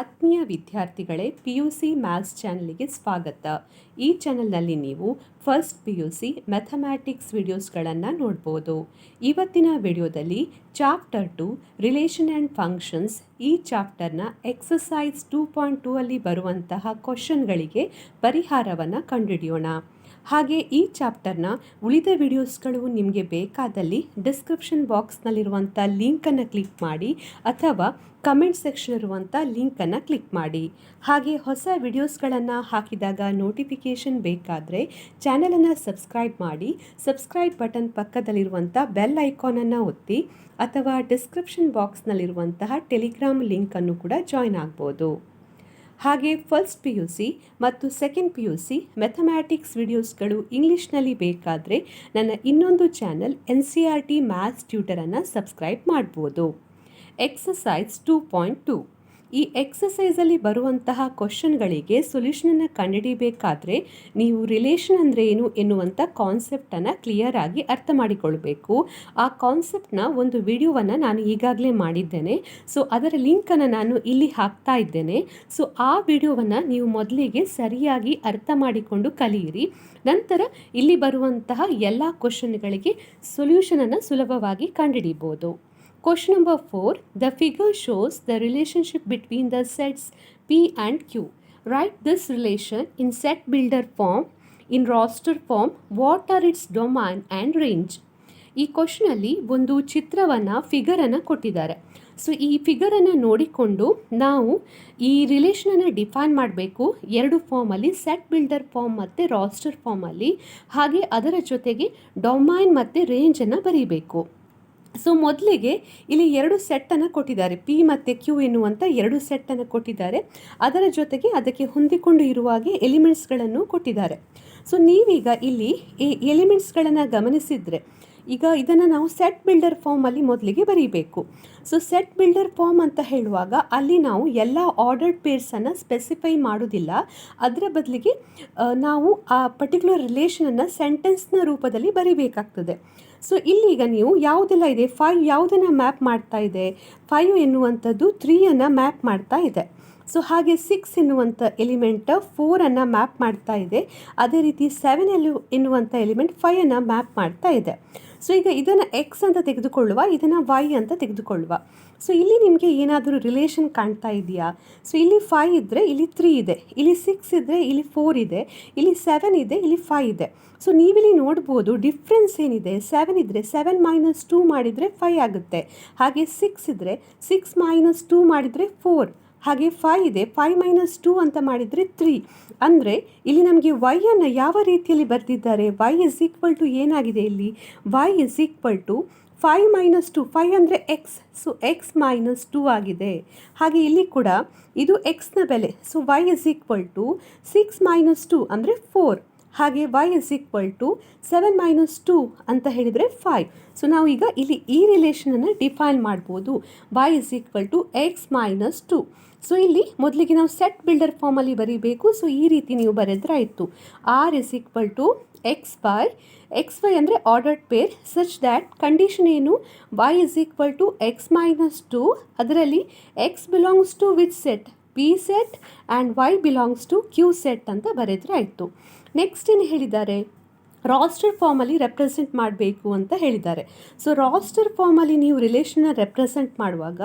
ಆತ್ಮೀಯ ವಿದ್ಯಾರ್ಥಿಗಳೇ, PUC maths ಚಾನಲ್ಗೆ ಸ್ವಾಗತ. ಈ ಚಾನಲ್ನಲ್ಲಿ ನೀವು ಫಸ್ಟ್ PUC ಮ್ಯಾಥಮ್ಯಾಟಿಕ್ಸ್ ವಿಡಿಯೋಸ್ಗಳನ್ನು ನೋಡ್ಬೋದು. ಇವತ್ತಿನ ವಿಡಿಯೋದಲ್ಲಿ ಚಾಪ್ಟರ್ 2 ರಿಲೇಷನ್ ಆ್ಯಂಡ್ ಫಂಕ್ಷನ್ಸ್, ಈ ಚಾಪ್ಟರ್ನ ಎಕ್ಸಸೈಸ್ 2.2 ಅಲ್ಲಿ ಬರುವಂತಹ ಕ್ವಶನ್ಗಳಿಗೆ ಪರಿಹಾರವನ್ನು ಕಂಡುಹಿಡಿಯೋಣ. ಹಾಗೆ ಈ ಚಾಪ್ಟರ್ನ ಉಳಿದ ವಿಡಿಯೋಸ್ಗಳು ನಿಮಗೆ ಬೇಕಾದಲ್ಲಿ ಡಿಸ್ಕ್ರಿಪ್ಷನ್ ಬಾಕ್ಸ್ನಲ್ಲಿರುವಂಥ ಲಿಂಕನ್ನು ಕ್ಲಿಕ್ ಮಾಡಿ ಅಥವಾ ಕಮೆಂಟ್ ಸೆಕ್ಷನ್ ಇರುವಂಥ ಲಿಂಕನ್ನು ಕ್ಲಿಕ್ ಮಾಡಿ. ಹಾಗೆ ಹೊಸ ವಿಡಿಯೋಸ್ಗಳನ್ನು ಹಾಕಿದಾಗ ನೋಟಿಫಿಕೇಷನ್ ಬೇಕಾದರೆ ಚಾನಲನ್ನು ಸಬ್ಸ್ಕ್ರೈಬ್ ಮಾಡಿ. ಸಬ್ಸ್ಕ್ರೈಬ್ ಬಟನ್ ಪಕ್ಕದಲ್ಲಿರುವಂಥ ಬೆಲ್ ಐಕಾನನ್ನು ಒತ್ತಿ ಅಥವಾ ಡಿಸ್ಕ್ರಿಪ್ಷನ್ ಬಾಕ್ಸ್ನಲ್ಲಿರುವಂತಹ ಟೆಲಿಗ್ರಾಮ್ ಲಿಂಕನ್ನು ಕೂಡ ಜಾಯ್ನ್ ಆಗ್ಬೋದು. ಹಾಗೆ ಫಸ್ಟ್ PUC ಮತ್ತು ಸೆಕೆಂಡ್ PUC ಮ್ಯಾಥಮ್ಯಾಟಿಕ್ಸ್ ವಿಡಿಯೋಸ್ಗಳು ಇಂಗ್ಲೀಷ್ನಲ್ಲಿ ಬೇಕಾದರೆ ನನ್ನ ಇನ್ನೊಂದು ಚಾನಲ್ NCERT ಮ್ಯಾಥ್ಸ್ ಟ್ಯೂಟರನ್ನು ಸಬ್ಸ್ಕ್ರೈಬ್ ಮಾಡ್ಬೋದು. ಎಕ್ಸಸೈಸ್ 2.2, ಈ ಎಕ್ಸಸೈಸಲ್ಲಿ ಬರುವಂತಹ ಕ್ವಶನ್ಗಳಿಗೆ ಸೊಲ್ಯೂಷನನ್ನು ಕಂಡುಹಿಡಿಯಬೇಕಾದ್ರೆ ನೀವು ರಿಲೇಷನ್ ಅಂದರೆ ಏನು ಎನ್ನುವಂಥ ಕಾನ್ಸೆಪ್ಟನ್ನು ಕ್ಲಿಯರ್ ಆಗಿ ಅರ್ಥ ಮಾಡಿಕೊಳ್ಬೇಕು. ಆ ಕಾನ್ಸೆಪ್ಟ್ನ ಒಂದು ವಿಡಿಯೋವನ್ನು ನಾನು ಈಗಾಗಲೇ ಮಾಡಿದ್ದೇನೆ. ಸೊ ಅದರ ಲಿಂಕನ್ನು ನಾನು ಇಲ್ಲಿ ಹಾಕ್ತಾ ಇದ್ದೇನೆ. ಸೊ ಆ ವಿಡಿಯೋವನ್ನು ನೀವು ಮೊದಲಿಗೆ ಸರಿಯಾಗಿ ಅರ್ಥ ಮಾಡಿಕೊಂಡು ಕಲಿಯಿರಿ. ನಂತರ ಇಲ್ಲಿ ಬರುವಂತಹ ಎಲ್ಲ ಕ್ವಶನ್ಗಳಿಗೆ ಸೊಲ್ಯೂಷನನ್ನು ಸುಲಭವಾಗಿ ಕಂಡುಹಿಡಿಬೋದು. Question number 4. The figure shows the relationship between the sets P and Q. Write this relation in set builder form, in roster form. What are its domain and range? ಈ ಕ್ವಶನಲ್ಲಿ ಒಂದು ಫಿಗರನ್ನು ಕೊಟ್ಟಿದ್ದಾರೆ. ಸೊ ಈ ಫಿಗರನ್ನು ನೋಡಿಕೊಂಡು ನಾವು ಈ ರಿಲೇಷನನ್ನು ಡಿಫೈನ್ ಮಾಡಬೇಕು ಎರಡು ಫಾರ್ಮಲ್ಲಿ, ಸೆಟ್ ಬಿಲ್ಡರ್ ಫಾರ್ಮ್ ಮತ್ತು ರಾಸ್ಟರ್ ಫಾರ್ಮಲ್ಲಿ. ಹಾಗೆ ಅದರ ಜೊತೆಗೆ ಡೊಮೈನ್ ಮತ್ತು ರೇಂಜನ್ನು ಬರೀಬೇಕು. ಸೊ ಮೊದಲಿಗೆ ಇಲ್ಲಿ ಎರಡು ಸೆಟ್ಟನ್ನು ಕೊಟ್ಟಿದ್ದಾರೆ, P ಮತ್ತು Q ಎನ್ನುವಂಥ ಎರಡು ಸೆಟ್ಟನ್ನು ಕೊಟ್ಟಿದ್ದಾರೆ. ಅದರ ಜೊತೆಗೆ ಅದಕ್ಕೆ ಹೊಂದಿಕೊಂಡು ಇರುವ ಹಾಗೆ ಎಲಿಮೆಂಟ್ಸ್ಗಳನ್ನು ಕೊಟ್ಟಿದ್ದಾರೆ. ಸೊ ನೀವೀಗ ಇಲ್ಲಿ ಈ ಎಲಿಮೆಂಟ್ಸ್ಗಳನ್ನು ಗಮನಿಸಿದರೆ ಈಗ ಇದನ್ನು ನಾವು ಸೆಟ್ ಬಿಲ್ಡರ್ ಫಾರ್ಮಲ್ಲಿ ಮೊದಲಿಗೆ ಬರೀಬೇಕು. ಸೊ ಸೆಟ್ ಬಿಲ್ಡರ್ ಫಾರ್ಮ್ ಅಂತ ಹೇಳುವಾಗ ಅಲ್ಲಿ ನಾವು ಎಲ್ಲ ಆರ್ಡರ್ಡ್ ಪೇರ್ಸನ್ನು ಸ್ಪೆಸಿಫೈ ಮಾಡೋದಿಲ್ಲ. ಅದರ ಬದಲಿಗೆ ನಾವು ಆ ಪರ್ಟಿಕ್ಯುಲರ್ ರಿಲೇಷನನ್ನು ಸೆಂಟೆನ್ಸ್ನ ರೂಪದಲ್ಲಿ ಬರೀಬೇಕಾಗ್ತದೆ. ಸೊ ಇಲ್ಲೀಗ ನೀವು ಯಾವುದೆಲ್ಲ ಇದೆ, 5 ಯಾವುದನ್ನು ಮ್ಯಾಪ್ ಮಾಡ್ತಾ ಇದೆ, 5 ಎನ್ನುವಂಥದ್ದು 3ಯನ್ನು ಮ್ಯಾಪ್ ಮಾಡ್ತಾ ಇದೆ. ಸೊ ಹಾಗೆ 6 ಎನ್ನುವಂಥ ಎಲಿಮೆಂಟ್ 4ಅನ್ನು ಮ್ಯಾಪ್ ಮಾಡ್ತಾ ಇದೆ. ಅದೇ ರೀತಿ 7 ಎನ್ನುವಂಥ ಎಲಿಮೆಂಟ್ 5ಅನ್ನು ಮ್ಯಾಪ್ ಮಾಡ್ತಾ ಇದೆ. ಸೊ ಈಗ ಇದನ್ನು X ಅಂತ ತೆಗೆದುಕೊಳ್ಳುವ, ಇದನ್ನು Y ಅಂತ ತೆಗೆದುಕೊಳ್ಳುವ. ಸೊ ಇಲ್ಲಿ ನಿಮಗೆ ಏನಾದರೂ ರಿಲೇಷನ್ ಕಾಣ್ತಾ ಇದೆಯಾ? ಸೊ ಇಲ್ಲಿ 5 ಇದ್ದರೆ ಇಲ್ಲಿ 3 ಇದೆ, ಇಲ್ಲಿ 6 ಇದ್ದರೆ ಇಲ್ಲಿ 4 ಇದೆ, ಇಲ್ಲಿ 7 ಇದೆ, ಇಲ್ಲಿ 5 ಇದೆ. ಸೊ ನೀವಿಲ್ಲಿ ನೋಡ್ಬೋದು ಡಿಫ್ರೆನ್ಸ್ ಏನಿದೆ. 7 ಇದ್ದರೆ 7 - 2 ಮಾಡಿದರೆ 5 ಆಗುತ್ತೆ. ಹಾಗೆ 6 ಇದ್ದರೆ 6 - 2 ಮಾಡಿದರೆ 4. ಹಾಗೆ 5 ಇದೆ, 5 - 2 ಅಂತ ಮಾಡಿದರೆ 3. ಅಂದರೆ ಇಲ್ಲಿ ನಮಗೆ ವೈಯನ್ನು ಯಾವ ರೀತಿಯಲ್ಲಿ ಬರೆದಿದ್ದಾರೆ, y = ಏನಾಗಿದೆ ಇಲ್ಲಿ, y = 5 - 2. 5 ಅಂದರೆ x, ಸೊ x - 2 ಆಗಿದೆ. ಹಾಗೆ ಇಲ್ಲಿ ಕೂಡ ಇದು x ನ ಬೆಲೆ. ಸೊ y = 6 - 2 ಅಂದರೆ 4. ಹಾಗೆ y = 7 - 2 ಅಂತ ಹೇಳಿದರೆ 5. ಸೊ ನಾವು ಈಗ ಇಲ್ಲಿ ಈ ರಿಲೇಷನನ್ನು ಡಿಫೈನ್ ಮಾಡ್ಬೋದು, y = x - 2. ಸೊ ಇಲ್ಲಿ ಮೊದಲಿಗೆ ನಾವು ಸೆಟ್ ಬಿಲ್ಡರ್ ಫಾರ್ಮಲ್ಲಿ ಬರೀಬೇಕು. ಸೊ ಈ ರೀತಿ ನೀವು ಬರೆದ್ರಾಯಿತು. r = xy ಅಂದರೆ ordered pair such that condition ಏನು, y = x - 2. ಅದರಲ್ಲಿ x belongs to which set, P set, and y belongs to Q set ಅಂತ ಬರೆದ್ರಾಯಿತು. ನೆಕ್ಸ್ಟ್ ಏನು ಹೇಳಿದ್ದಾರೆ, ರಾಸ್ಟರ್ ಫಾರ್ಮಲ್ಲಿ ರೆಪ್ರೆಸೆಂಟ್ ಮಾಡಬೇಕು ಅಂತ ಹೇಳಿದ್ದಾರೆ. ಸೊ ರಾಸ್ಟರ್ ಫಾರ್ಮಲ್ಲಿ ನೀವು ರಿಲೇಷನ್ನ ರೆಪ್ರೆಸೆಂಟ್ ಮಾಡುವಾಗ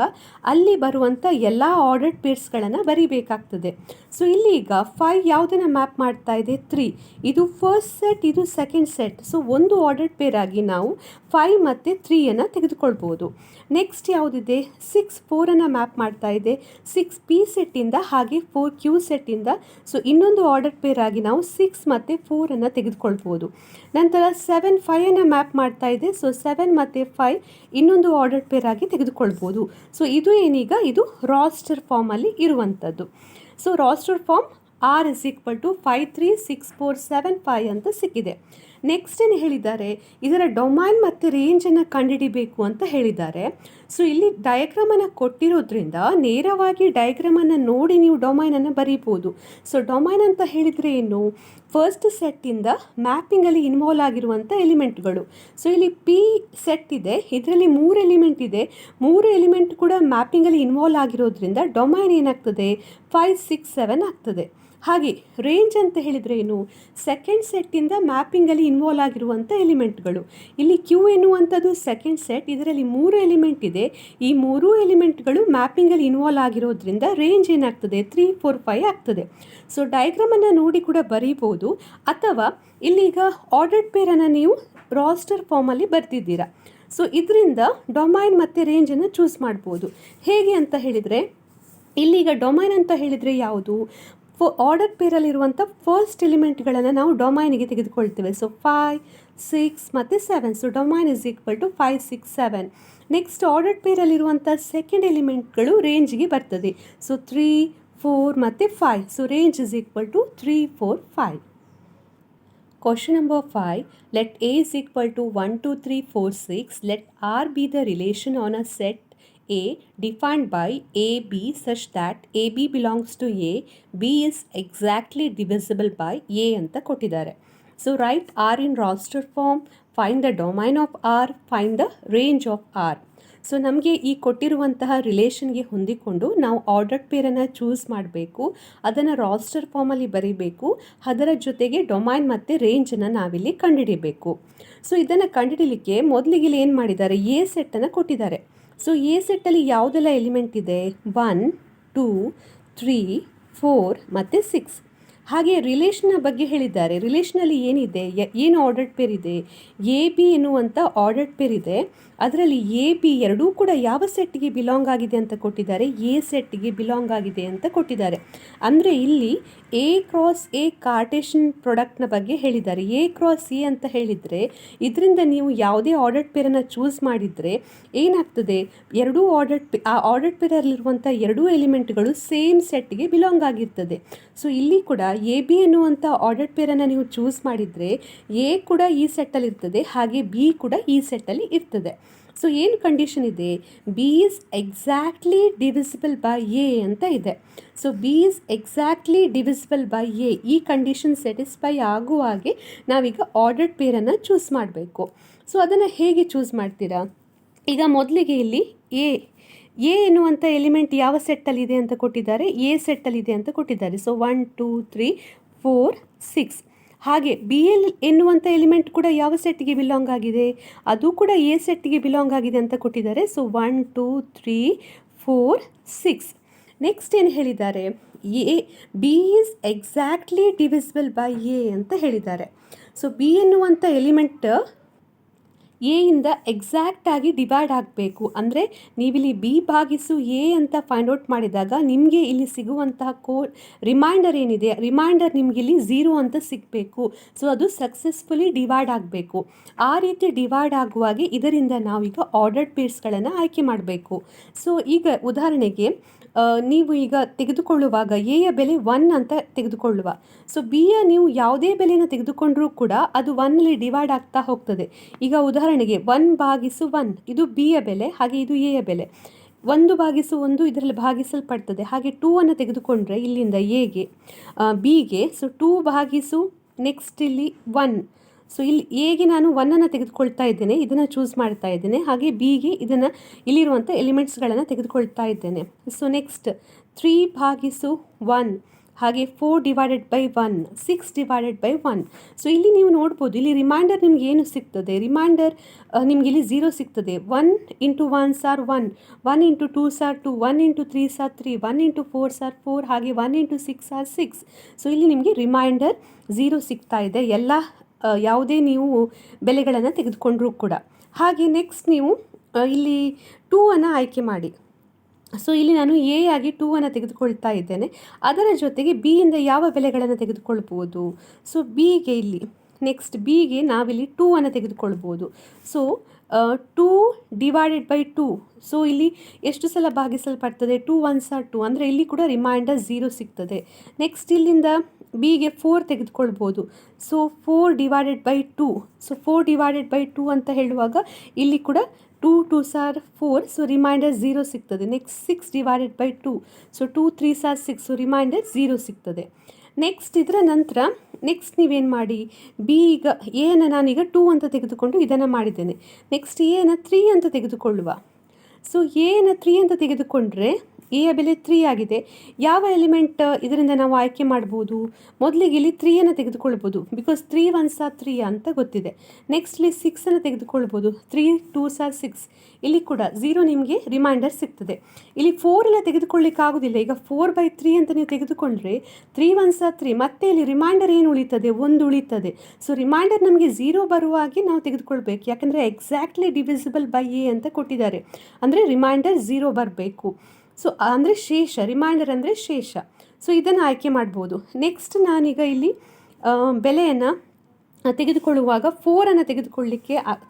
ಅಲ್ಲಿ ಬರುವಂಥ ಎಲ್ಲ ಆರ್ಡರ್ಡ್ ಪೇರ್ಸ್ಗಳನ್ನು ಬರೀಬೇಕಾಗ್ತದೆ. ಸೊ ಇಲ್ಲಿ ಈಗ 5 ಯಾವುದನ್ನು ಮ್ಯಾಪ್ ಮಾಡ್ತಾ ಇದೆ, 3. ಇದು ಫಸ್ಟ್ ಸೆಟ್, ಇದು ಸೆಕೆಂಡ್ ಸೆಟ್. ಸೊ ಒಂದು ಆರ್ಡರ್ಡ್ ಪೇರ್ ಆಗಿ ನಾವು 5 ಮತ್ತು 3ಯನ್ನು ತೆಗೆದುಕೊಳ್ಬೋದು. ನೆಕ್ಸ್ಟ್ ಯಾವುದಿದೆ, 6 4ಅನ್ನು ಮ್ಯಾಪ್ ಮಾಡ್ತಾ ಇದೆ, 6 P ಸೆಟ್ಟಿಂದ ಹಾಗೆ 4 Q ಸೆಟ್ಟಿಂದ. ಸೊ ಇನ್ನೊಂದು ಆರ್ಡರ್ಡ್ ಪೇರ್ ಆಗಿ ನಾವು 6 ಮತ್ತು 4ಅನ್ನು ತೆಗೆದುಕೊಳ್ಬೋದು. ನಂತರ 7 5ಅನ್ನು ಮ್ಯಾಪ್ ಮಾಡ್ತಾ ಇದೆ. ಸೊ 7 ಮತ್ತು 5 ಇನ್ನೊಂದು ಆರ್ಡರ್ಡ್ ಪೇರ್ ಆಗಿ ತೆಗೆದುಕೊಳ್ಬೋದು. ಸೊ ಇದು ಏನೀಗ ಇದು ರಾಸ್ಟರ್ ಫಾರ್ಮಲ್ಲಿ ಇರುವಂಥದ್ದು. ಸೊ ರಾಸ್ಟರ್ ಫಾರ್ಮ್ r = 5 3 6 4 7 5 ಅಂತ ಸಿಕ್ಕಿದೆ. ನೆಕ್ಸ್ಟ್ ಏನು ಹೇಳಿದ್ದಾರೆ, ಇದರ ಡೊಮೈನ್ ಮತ್ತು ರೇಂಜನ್ನು ಕಂಡುಹಿಡಿಬೇಕು ಅಂತ ಹೇಳಿದ್ದಾರೆ. ಸೊ ಇಲ್ಲಿ ಡಯಾಗ್ರಾಮನ್ನು ಕೊಟ್ಟಿರೋದ್ರಿಂದ ನೇರವಾಗಿ ಡಯಾಗ್ರಾಮನ್ನು ನೋಡಿ ನೀವು ಡೊಮೈನನ್ನು ಬರೀಬೋದು. ಸೊ ಡೊಮೈನ್ ಅಂತ ಹೇಳಿದರೆ ಏನು, ಫಸ್ಟ್ ಸೆಟ್ಟಿಂದ ಮ್ಯಾಪಿಂಗಲ್ಲಿ ಇನ್ವಾಲ್ವ್ ಆಗಿರುವಂಥ ಎಲಿಮೆಂಟ್ಗಳು. ಸೊ ಇಲ್ಲಿ ಪಿ ಸೆಟ್ ಇದೆ, ಇದರಲ್ಲಿ 3 ಎಲಿಮೆಂಟ್ ಇದೆ, 3 ಎಲಿಮೆಂಟ್ ಕೂಡ ಮ್ಯಾಪಿಂಗಲ್ಲಿ ಇನ್ವಾಲ್ವ್ ಆಗಿರೋದ್ರಿಂದ ಡೊಮೈನ್ ಏನಾಗ್ತದೆ 5, 6, 7 ಆಗ್ತದೆ. ಹಾಗೆ ರೇಂಜ್ ಅಂತ ಹೇಳಿದರೆ ಏನು, ಸೆಕೆಂಡ್ ಸೆಟ್ಟಿಂದ ಮ್ಯಾಪಿಂಗಲ್ಲಿ ಇನ್ವಾಲ್ವ್ ಆಗಿರುವಂಥ ಎಲಿಮೆಂಟ್ಗಳು. ಇಲ್ಲಿ ಕ್ಯೂ ಎನ್ನುವಂಥದ್ದು ಸೆಕೆಂಡ್ ಸೆಟ್, ಇದರಲ್ಲಿ 3 ಎಲಿಮೆಂಟ್ ಇದೆ, ಈ 3 ಎಲಿಮೆಂಟ್ಗಳು ಮ್ಯಾಪಿಂಗಲ್ಲಿ ಇನ್ವಾಲ್ವ್ ಆಗಿರೋದ್ರಿಂದ ರೇಂಜ್ ಏನಾಗ್ತದೆ 3, 4, 5 ಆಗ್ತದೆ. ಸೊ ಡಯಾಗ್ರಾಮನ್ನು ನೋಡಿ ಕೂಡ ಬರೀಬೋದು, ಅಥವಾ ಇಲ್ಲೀಗ ಆರ್ಡರ್ಡ್ ಪೇರನ್ನು ನೀವು ರಾಸ್ಟರ್ ಫಾರ್ಮಲ್ಲಿ ಬರ್ತಿದ್ದೀರಾ. ಸೊ ಇದರಿಂದ ಡೊಮೈನ್ ಮತ್ತು ರೇಂಜನ್ನು ಚೂಸ್ ಮಾಡ್ಬೋದು. ಹೇಗೆ ಅಂತ ಹೇಳಿದರೆ, ಇಲ್ಲೀಗ ಡೊಮೈನ್ ಅಂತ ಹೇಳಿದರೆ ಯಾವುದು, ಆರ್ಡರ್ ಪೇರಲ್ಲಿರುವಂಥ ಫಸ್ಟ್ ಎಲಿಮೆಂಟ್ಗಳನ್ನು ನಾವು ಡೊಮೈನಿಗೆ ತೆಗೆದುಕೊಳ್ತೇವೆ. ಸೊ 5, 6 ಮತ್ತು 7. So domain is equal to 5, 6, 7. Next order ಪೇರಲ್ಲಿರುವಂಥ ಸೆಕೆಂಡ್ ಎಲಿಮೆಂಟ್ಗಳು ರೇಂಜ್ಗೆ ಬರ್ತದೆ. ಸೊ 3, 4 ಮತ್ತು 5. So range is equal to 3, 4, 5. Question number 5. Let A is equal to 1, 2, 3, 4, 6. Let R be the relation on a set A defined by AB such that AB belongs to A, B is exactly divisible by A ಅಂತ ಕೊಟ್ಟಿದ್ದಾರೆ. So write R in raster form, find the domain of R, find the range of R. So ನಮಗೆ ಈ ಕೊಟ್ಟಿರುವಂತಹ ರಿಲೇಷನ್ಗೆ ಹೊಂದಿಕೊಂಡು ನಾವು ordered ಪೇರನ್ನು choose ಮಾಡಬೇಕು, ಅದನ್ನು raster ಫಾರ್ಮಲ್ಲಿ ಬರೀಬೇಕು, ಅದರ ಜೊತೆಗೆ ಡೊಮೈನ್ ಮತ್ತು ರೇಂಜನ್ನು ನಾವಿಲ್ಲಿ ಕಂಡುಹಿಡಿಯಬೇಕು. ಸೊ ಇದನ್ನು ಕಂಡುಹಿಡಲಿಕ್ಕೆ ಮೊದಲಿಗೆ ಇಲ್ಲಿ ಏನು ಮಾಡಿದ್ದಾರೆ, ಎ ಸೆಟ್ಟನ್ನು ಕೊಟ್ಟಿದ್ದಾರೆ. ಸೊ ಎ ಸೆಟ್ಟಲ್ಲಿ ಯಾವುದೆಲ್ಲ ಎಲಿಮೆಂಟ್ ಇದೆ, 1, 2, 3, 4 ಮತ್ತು 6. ಹಾಗೆ ರಿಲೇಷನ್ನ ಬಗ್ಗೆ ಹೇಳಿದ್ದಾರೆ. ರಿಲೇಷನಲ್ಲಿ ಏನಿದೆ, ಏನು ಆರ್ಡರ್ಡ್ ಪೇರ್ ಇದೆ, ಎ ಬಿ ಎನ್ನುವಂಥ ಆರ್ಡರ್ಡ್ ಪೇರ್ ಇದೆ. ಅದರಲ್ಲಿ ಎ ಬಿ ಎರಡೂ ಕೂಡ ಯಾವ ಸೆಟ್ಗೆ ಬಿಲಾಂಗ್ ಆಗಿದೆ ಅಂತ ಕೊಟ್ಟಿದ್ದಾರೆ, ಎ ಸೆಟ್ಗೆ ಬಿಲಾಂಗ್ ಆಗಿದೆ ಅಂತ ಕೊಟ್ಟಿದ್ದಾರೆ. ಅಂದರೆ ಇಲ್ಲಿ ಎ ಕ್ರಾಸ್ ಎ ಕಾರ್ಟೇಷನ್ ಪ್ರಾಡಕ್ಟ್ನ ಬಗ್ಗೆ ಹೇಳಿದ್ದಾರೆ. ಎ ಕ್ರಾಸ್ ಎ ಅಂತ ಹೇಳಿದರೆ ಇದರಿಂದ ನೀವು ಯಾವುದೇ ಆರ್ಡರ್ಡ್ ಪೇರನ್ನು ಚೂಸ್ ಮಾಡಿದರೆ ಏನಾಗ್ತದೆ, ಎರಡೂ ಆ ಆರ್ಡರ್ಡ್ ಪೇರಲ್ಲಿರುವಂಥ ಎರಡೂ ಎಲಿಮೆಂಟ್ಗಳು ಸೇಮ್ ಸೆಟ್ಗೆ ಬಿಲಾಂಗ್ ಆಗಿರ್ತದೆ. ಸೊ ಇಲ್ಲಿ ಕೂಡ ಎ ಬಿ ಎನ್ನುವಂಥ ಆರ್ಡರ್ಡ್ ಪೇರನ್ನು ನೀವು ಚೂಸ್ ಮಾಡಿದರೆ ಎ ಕೂಡ ಈ ಸೆಟ್ಟಲ್ಲಿ ಇರ್ತದೆ, ಹಾಗೆ ಬಿ ಕೂಡ ಈ ಸೆಟ್ಟಲ್ಲಿ ಇರ್ತದೆ. ಸೊ ಏನು ಕಂಡೀಷನ್ ಇದೆ, B is exactly divisible by A ಅಂತ ಇದೆ. So B is exactly divisible by A, ಈ ಕಂಡೀಷನ್ ಸ್ಯಾಟಿಸ್ಫೈ ಆಗುವ ಹಾಗೆ ನಾವೀಗ ಆರ್ಡರ್ಡ್ ಪೇರನ್ನು ಚೂಸ್ ಮಾಡಬೇಕು. ಸೊ ಅದನ್ನು ಹೇಗೆ ಚೂಸ್ ಮಾಡ್ತೀರಾ, ಈಗ ಮೊದಲಿಗೆ ಇಲ್ಲಿ ಎ ಎನ್ನುವಂಥ ಎಲಿಮೆಂಟ್ ಯಾವ ಸೆಟ್ಟಲ್ಲಿದೆ ಅಂತ ಕೊಟ್ಟಿದ್ದಾರೆ, ಎ ಸೆಟ್ಟಲ್ಲಿದೆ ಅಂತ ಕೊಟ್ಟಿದ್ದಾರೆ. ಸೊ 1, 2, 3, 4, 6. ಹಾಗೆ ಬಿ ಎನ್ನುವಂಥ ಎಲಿಮೆಂಟ್ ಕೂಡ ಯಾವ ಸೆಟ್ಗೆ ಬಿಲಾಂಗ್ ಆಗಿದೆ, ಅದು ಕೂಡ ಎ ಸೆಟ್ಗೆ ಬಿಲಾಂಗ್ ಆಗಿದೆ ಅಂತ ಕೊಟ್ಟಿದ್ದಾರೆ. ಸೊ 1, 2, 3, 4, 6. ನೆಕ್ಸ್ಟ್ ಏನು ಹೇಳಿದ್ದಾರೆ, B is exactly divisible by A ಅಂತ ಹೇಳಿದ್ದಾರೆ. ಸೊ ಬಿ ಎನ್ನುವಂಥ ಎಲಿಮೆಂಟ್ ಎ ಇಂದ ಎಕ್ಸಾಕ್ಟಾಗಿ ಡಿವೈಡ್ ಆಗಬೇಕು. ಅಂದರೆ ನೀವಿಲ್ಲಿ ಬಿ ಭಾಗಿಸು ಎ ಅಂತ ಫೈಂಡ್ ಔಟ್ ಮಾಡಿದಾಗ ನಿಮಗೆ ಇಲ್ಲಿ ಸಿಗುವಂತಹ ರಿಮೈಂಡರ್ ಏನಿದೆ, ರಿಮೈಂಡರ್ ನಿಮಗೆ ಇಲ್ಲಿ 0 ಅಂತ ಸಿಗಬೇಕು. ಸೊ ಅದು ಸಕ್ಸಸ್ಫುಲಿ ಡಿವೈಡ್ ಆಗಬೇಕು. ಆ ರೀತಿ ಡಿವೈಡ್ ಆಗುವಾಗೆ ಇದರಿಂದ ನಾವೀಗ ಆರ್ಡರ್ಡ್ ಪೇರ್ಸ್ಗಳನ್ನು ಆಯ್ಕೆ ಮಾಡಬೇಕು. ಸೊ ಈಗ ಉದಾಹರಣೆಗೆ ನೀವು ಈಗ ತೆಗೆದುಕೊಳ್ಳುವಾಗ ಎಯ ಬೆಲೆ 1 ಅಂತ ತೆಗೆದುಕೊಳ್ಳುವ. ಸೊ ಬಿಯ ನೀವು ಯಾವುದೇ ಬೆಲೆಯನ್ನು ತೆಗೆದುಕೊಂಡರೂ ಕೂಡ ಅದು 1ನಲ್ಲಿ ಡಿವೈಡ್ ಆಗ್ತಾ ಹೋಗ್ತದೆ. ಈಗ ಉದಾಹರಣೆಗೆ 1/1 ಇದು ಬಿಯ ಬೆಲೆ, ಹಾಗೆ ಇದು ಎಯ ಬೆಲೆ. 1/1 ಇದರಲ್ಲಿ ಭಾಗಿಸಲ್ಪಡ್ತದೆ. ಹಾಗೆ 2 ತೆಗೆದುಕೊಂಡ್ರೆ ಇಲ್ಲಿಂದ ಎಗೆ ಬಿಗೆ, ಸೊ 2 ನೆಕ್ಸ್ಟ್ ಇಲ್ಲಿ 1. ಸೊ ಇಲ್ಲಿ ಎಗೆ ನಾನು 1 ತೆಗೆದುಕೊಳ್ತಾ ಇದ್ದೇನೆ, ಇದನ್ನು ಚೂಸ್ ಮಾಡ್ತಾ ಇದ್ದೇನೆ. ಹಾಗೆ ಬಿಗೆ ಇದನ್ನು ಇಲ್ಲಿರುವಂಥ ಎಲಿಮೆಂಟ್ಸ್ಗಳನ್ನು ತೆಗೆದುಕೊಳ್ತಾ ಇದ್ದೇನೆ. ಸೊ ನೆಕ್ಸ್ಟ್ 3/1, ಹಾಗೆ 4/1, 6/1. ಸೊ ಇಲ್ಲಿ ನೀವು ನೋಡ್ಬೋದು, ಇಲ್ಲಿ ರಿಮೈಂಡರ್ ನಿಮ್ಗೆ ಏನು ಸಿಗ್ತದೆ, ರಿಮೈಂಡರ್ ನಿಮ್ಗೆ ಇಲ್ಲಿ 0 ಸಿಗ್ತದೆ. 1 × 1 = 1, 1 × 2 = 2, 1 × 3 = 3, 1 × 4 = 4, ಹಾಗೆ 1 × 6 = 6. ಸೊ ಇಲ್ಲಿ ನಿಮಗೆ ರಿಮೈಂಡರ್ 0 ಸಿಗ್ತಾ ಇದೆ, ಎಲ್ಲ ಯಾವುದೇ ನೀವು ಬೆಲೆಗಳನ್ನು ತೆಗೆದುಕೊಂಡ್ರೂ ಕೂಡ. ಹಾಗೆ ನೆಕ್ಸ್ಟ್ ನೀವು ಇಲ್ಲಿ 2 ಆಯ್ಕೆ ಮಾಡಿ. ಸೊ ಇಲ್ಲಿ ನಾನು ಎ ಆಗಿ 2 ತೆಗೆದುಕೊಳ್ತಾ ಇದ್ದೇನೆ. ಅದರ ಜೊತೆಗೆ ಬಿ ಇಂದ ಯಾವ ಬೆಲೆಗಳನ್ನು ತೆಗೆದುಕೊಳ್ಬೋದು, ಸೊ ಬಿಗೆ ಇಲ್ಲಿ ನೆಕ್ಸ್ಟ್ ಬಿಗೆ ನಾವಿಲ್ಲಿ 2 ತೆಗೆದುಕೊಳ್ಬೋದು. ಸೊ 2/2. ಸೊ ಇಲ್ಲಿ ಎಷ್ಟು ಸಲ ಭಾಗಿಸಲ್ಪಡ್ತದೆ, 2 × 1 = 2, ಅಂದರೆ ಇಲ್ಲಿ ಕೂಡ ರಿಮೈಂಡರ್ 0 ಸಿಗ್ತದೆ. ನೆಕ್ಸ್ಟ್ ಇಲ್ಲಿಂದ ಬಿಗೆ 4 ತೆಗೆದುಕೊಳ್ಬೋದು. ಸೊ 4/2. ಸೊ 4/2 ಅಂತ ಹೇಳುವಾಗ ಇಲ್ಲಿ ಕೂಡ 2 2s are 4. ಸೊ ರಿಮೈಂಡರ್ 0 ಸಿಗ್ತದೆ. Next 6/2. So 2 3s are 6. So remainder 0 ಸಿಗ್ತದೆ. ನೆಕ್ಸ್ಟ್ ಇದರ ನಂತರ ನೆಕ್ಸ್ಟ್ ನೀವೇನು ಮಾಡಿ, ಬಿ ಈಗ ಎನ ನಾನೀಗ 2 ಅಂತ ತೆಗೆದುಕೊಂಡು ಇದನ್ನು ಮಾಡಿದ್ದೇನೆ. ನೆಕ್ಸ್ಟ್ ಎನ 3 ಅಂತ ತೆಗೆದುಕೊಳ್ಳುವ. ಸೊ ಎನ 3 ಅಂತ ತೆಗೆದುಕೊಂಡ್ರೆ ಎಯ ಬೆಲೆ 3 ಆಗಿದೆ. ಯಾವ ಎಲಿಮೆಂಟ್ ಇದರಿಂದ ನಾವು ಆಯ್ಕೆ ಮಾಡ್ಬೋದು? ಮೊದಲಿಗೆ ಇಲ್ಲಿ 3ಯನ್ನು ತೆಗೆದುಕೊಳ್ಬೋದು, ಬಿಕಾಸ್ 3 1s are 3 ಅಂತ ಗೊತ್ತಿದೆ. ನೆಕ್ಸ್ಟ್ ಇಲ್ಲಿ 6ಅನ್ನು ತೆಗೆದುಕೊಳ್ಬೋದು. 3 2s are 6. ಇಲ್ಲಿ ಕೂಡ 0 ನಿಮಗೆ ರಿಮೈಂಡರ್ ಸಿಗ್ತದೆ. ಇಲ್ಲಿ 4 ಎಲ್ಲ ತೆಗೆದುಕೊಳ್ಳಿಕ್ಕೆ ಆಗೋದಿಲ್ಲ. ಈಗ 4/3 ಅಂತ ನೀವು ತೆಗೆದುಕೊಂಡ್ರೆ 3 1s are 3. ಮತ್ತೆ ಇಲ್ಲಿ ರಿಮೈಂಡರ್ ಏನು ಉಳಿತದೆ? 1 ಉಳಿತದೆ. ಸೊ ರಿಮೈಂಡರ್ ನಮಗೆ 0 ಬರುವಾಗೆ ನಾವು ತೆಗೆದುಕೊಳ್ಬೇಕು, ಯಾಕಂದರೆ ಎಕ್ಸಾಕ್ಟ್ಲಿ ಡಿವಿಸಿಬಲ್ ಬೈ ಎ ಅಂತ ಕೊಟ್ಟಿದ್ದಾರೆ. ಅಂದರೆ ರಿಮೈಂಡರ್ 0 ಬರಬೇಕು. ಸೊ ಅಂದರೆ ಶೇಷ, ರಿಮೈಂಡರ್ ಅಂದರೆ ಶೇಷ. ಸೊ ಇದನ್ನು ಆಯ್ಕೆ ಮಾಡ್ಬೋದು. ನೆಕ್ಸ್ಟ್ ನಾನೀಗ ಇಲ್ಲಿ ಬೆಲೆಯನ್ನು ತೆಗೆದುಕೊಳ್ಳುವಾಗ 4ಅನ್ನು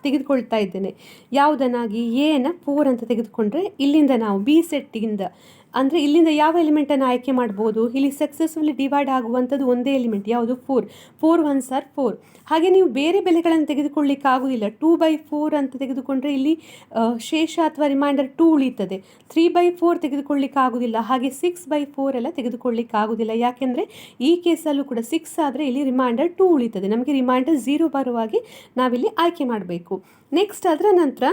ತೆಗೆದುಕೊಳ್ತಾ ಇದ್ದೇನೆ. ಯಾವುದನ್ನಾಗಿ? ಎನ 4 ಅಂತ ತೆಗೆದುಕೊಂಡ್ರೆ ಇಲ್ಲಿಂದ ನಾವು ಬಿ ಸೆಟ್ಟಿಂದ ಅಂದರೆ ಇಲ್ಲಿಂದ ಯಾವ ಎಲಿಮೆಂಟನ್ನು ಆಯ್ಕೆ ಮಾಡ್ಬೋದು? ಇಲ್ಲಿ ಸಕ್ಸಸ್ಫುಲಿ ಡಿವೈಡ್ ಆಗುವಂಥದ್ದು ಒಂದೇ ಎಲಿಮೆಂಟ್, ಯಾವುದು? 4. 4 1s are 4. ಹಾಗೆ ನೀವು ಬೇರೆ ಬೆಲೆಗಳನ್ನು ತೆಗೆದುಕೊಳ್ಳಿಕ್ಕೆ ಆಗೋದಿಲ್ಲ. 2/4 ಅಂತ ತೆಗೆದುಕೊಂಡ್ರೆ ಇಲ್ಲಿ ಶೇಷ ಅಥವಾ ರಿಮೈಂಡರ್ 2 ಉಳಿತದೆ. 3/4 ತೆಗೆದುಕೊಳ್ಳಿಕ್ಕೆ ಆಗೋದಿಲ್ಲ. ಹಾಗೆ 6/4 ಎಲ್ಲ ತೆಗೆದುಕೊಳ್ಳಿಕ್ಕೆ ಆಗೋದಿಲ್ಲ. ಯಾಕೆಂದರೆ ಈ ಕೇಸಲ್ಲೂ ಕೂಡ 6 ಆದರೆ ಇಲ್ಲಿ ರಿಮೈಂಡರ್ 2 ಉಳಿತದೆ. ನಮಗೆ ರಿಮೈಂಡರ್ 0 ಬರುವಾಗೆ ನಾವಿಲ್ಲಿ ಆಯ್ಕೆ ಮಾಡಬೇಕು. ನೆಕ್ಸ್ಟ್ ಅದರ ನಂತರ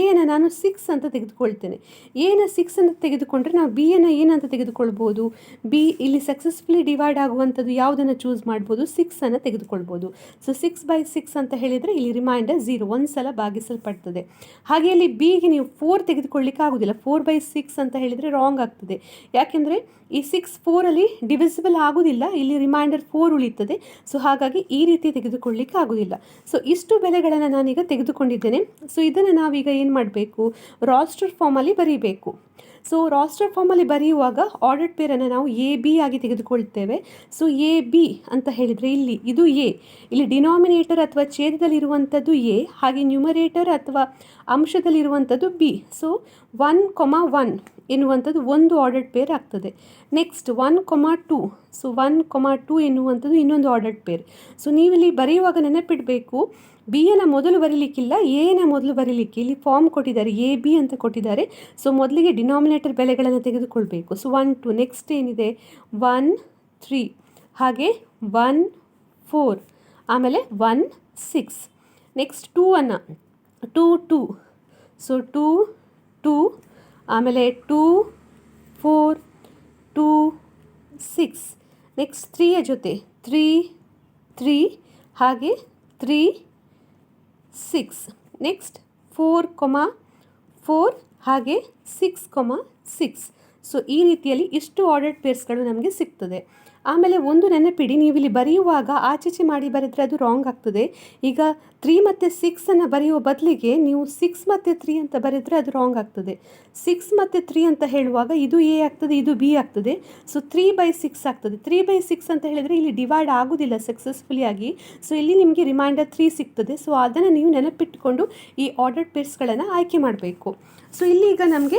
ಎನ ನಾನು 6 ಅಂತ ತೆಗೆದುಕೊಳ್ತೇನೆ. ಎನ 6 ಅಂತ ತೆಗೆದುಕೊಂಡ್ರೆ ನಾವು ಬಿಯನ್ನು ಏನಂತ ತೆಗೆದುಕೊಳ್ಬೋದು? ಬಿ ಇಲ್ಲಿ ಸಕ್ಸಸ್ಫುಲಿ ಡಿವೈಡ್ ಆಗುವಂಥದ್ದು ಯಾವುದನ್ನು ಚೂಸ್ ಮಾಡ್ಬೋದು? 6ಅನ್ನು ತೆಗೆದುಕೊಳ್ಬೋದು. ಸೊ 6/6 ಅಂತ ಹೇಳಿದರೆ ಇಲ್ಲಿ ರಿಮೈಂಡರ್ 0, ಒಂದು ಸಲ ಭಾಗಿಸಲ್ಪಡ್ತದೆ. ಹಾಗೆ ಇಲ್ಲಿ ಬಿಗೆ ನೀವು 4 ತೆಗೆದುಕೊಳ್ಳಿಕ್ಕೆ ಆಗೋದಿಲ್ಲ. 4/6 ಅಂತ ಹೇಳಿದರೆ ರಾಂಗ್ ಆಗ್ತದೆ. ಯಾಕೆಂದರೆ ಈ 6 4ಅಲ್ಲಿ ಡಿವಿಸಿಬಲ್ ಆಗೋದಿಲ್ಲ. ಇಲ್ಲಿ ರಿಮೈಂಡರ್ 4 ಉಳಿತದೆ. ಸೊ ಹಾಗಾಗಿ ಈ ರೀತಿ ತೆಗೆದುಕೊಳ್ಳಿಕ್ಕೆ ಆಗೋದಿಲ್ಲ. ಸೊ ಇಷ್ಟು ಬೆಲೆಗಳನ್ನು ನಾನೀಗ ತೆಗೆದುಕೊಂಡಿದ್ದೇನೆ. ಸೊ ಇದನ್ನು ನಾವೀಗ ಏನು ಮಾಡಬೇಕು? ರಾಸ್ಟರ್ ಫಾರ್ಮಲ್ಲಿ ಬರೀಬೇಕು. ಸೊ ರಾಸ್ಟರ್ ಫಾರ್ಮಲ್ಲಿ ಬರೆಯುವಾಗ ಆರ್ಡರ್ಡ್ ಪೇರನ್ನು ನಾವು ಎ ಬಿ ಆಗಿ ತೆಗೆದುಕೊಳ್ತೇವೆ. ಸೊ ಎ ಬಿ ಅಂತ ಹೇಳಿದರೆ ಇಲ್ಲಿ ಇದು ಎ, ಇಲ್ಲಿ ಡಿನಾಮಿನೇಟರ್ ಅಥವಾ ಛೇದದಲ್ಲಿರುವಂಥದ್ದು ಎ, ಹಾಗೆ ನ್ಯೂಮರೇಟರ್ ಅಥವಾ ಅಂಶದಲ್ಲಿರುವಂಥದ್ದು ಬಿ. ಸೊ 1,1 ಎನ್ನುವಂಥದ್ದು ಒಂದು ಆರ್ಡರ್ಡ್ ಪೇರ್ ಆಗ್ತದೆ. ನೆಕ್ಸ್ಟ್ 1,2. ಸೊ 1,2 ಎನ್ನುವಂಥದ್ದು ಇನ್ನೊಂದು ಆರ್ಡರ್ಡ್ ಪೇರ್. ಸೊ ನೀವಿಲ್ಲಿ ಬರೆಯುವಾಗ ನೆನಪಿಡಬೇಕು, ಬಿಯನ್ನು ಮೊದಲು ಬರೀಲಿಕ್ಕಿಲ್ಲ, ಎನ ಮೊದಲು ಬರೀಲಿಕ್ಕೆ ಇಲ್ಲಿ ಫಾರ್ಮ್ ಕೊಟ್ಟಿದ್ದಾರೆ, ಎ ಬಿ ಅಂತ ಕೊಟ್ಟಿದ್ದಾರೆ. ಸೊ ಮೊದಲಿಗೆ ಡಿನಾಮಿನೇಟರ್ ಬೆಲೆಗಳನ್ನು ತೆಗೆದುಕೊಳ್ಬೇಕು. ಸೊ 1 2. ನೆಕ್ಸ್ಟ್ ಏನಿದೆ? 1 3, ಹಾಗೆ 1 4, ಆಮೇಲೆ 1 6. ನೆಕ್ಸ್ಟ್ 2ಅನ್ನು 2 2. ಸೊ 2 2, ಆಮೇಲೆ 2 4 2 6. ನೆಕ್ಸ್ಟ್ 3ಯ ಜೊತೆ 3 3, ಹಾಗೆ 3 6. ನೆಕ್ಸ್ಟ್ 4,4, ಹಾಗೆ 6,6. ಸೊ ಈ ರೀತಿಯಲ್ಲಿ ಇಷ್ಟು ಆರ್ಡರ್ಡ್ ಪೇರ್ಸ್ಗಳು ನಮಗೆ ಸಿಗ್ತದೆ. ಆಮೇಲೆ ಒಂದು ನೆನಪಿಡಿ, ನೀವು ಇಲ್ಲಿ ಬರೆಯುವಾಗ ಆಚೀಚೆ ಮಾಡಿ ಬರೆದರೆ ಅದು ರಾಂಗ್ ಆಗ್ತದೆ. ಈಗ 3 ಮತ್ತು 6ಅನ್ನು ಬರೆಯುವ ಬದಲಿಗೆ ನೀವು 6 ಮತ್ತು 3 ಅಂತ ಬರೆದರೆ ಅದು ರಾಂಗ್ ಆಗ್ತದೆ. 6 ಮತ್ತು 3 ಅಂತ ಹೇಳುವಾಗ ಇದು ಎ ಆಗ್ತದೆ, ಇದು ಬಿ ಆಗ್ತದೆ. ಸೊ 3/6 ಆಗ್ತದೆ. 3/6 ಅಂತ ಹೇಳಿದರೆ ಇಲ್ಲಿ ಡಿವೈಡ್ ಆಗೋದಿಲ್ಲ ಸಕ್ಸಸ್ಫುಲಿ ಆಗಿ. ಸೊ ಇಲ್ಲಿ ನಿಮಗೆ ರಿಮೈಂಡರ್ 3 ಸಿಗ್ತದೆ. ಸೊ ಅದನ್ನು ನೀವು ನೆನಪಿಟ್ಟುಕೊಂಡು ಈ ಆರ್ಡರ್ಡ್ ಪೇರ್ಸ್ಗಳನ್ನು ಆಯ್ಕೆ ಮಾಡಬೇಕು. ಸೊ ಇಲ್ಲಿ ಈಗ ನಮಗೆ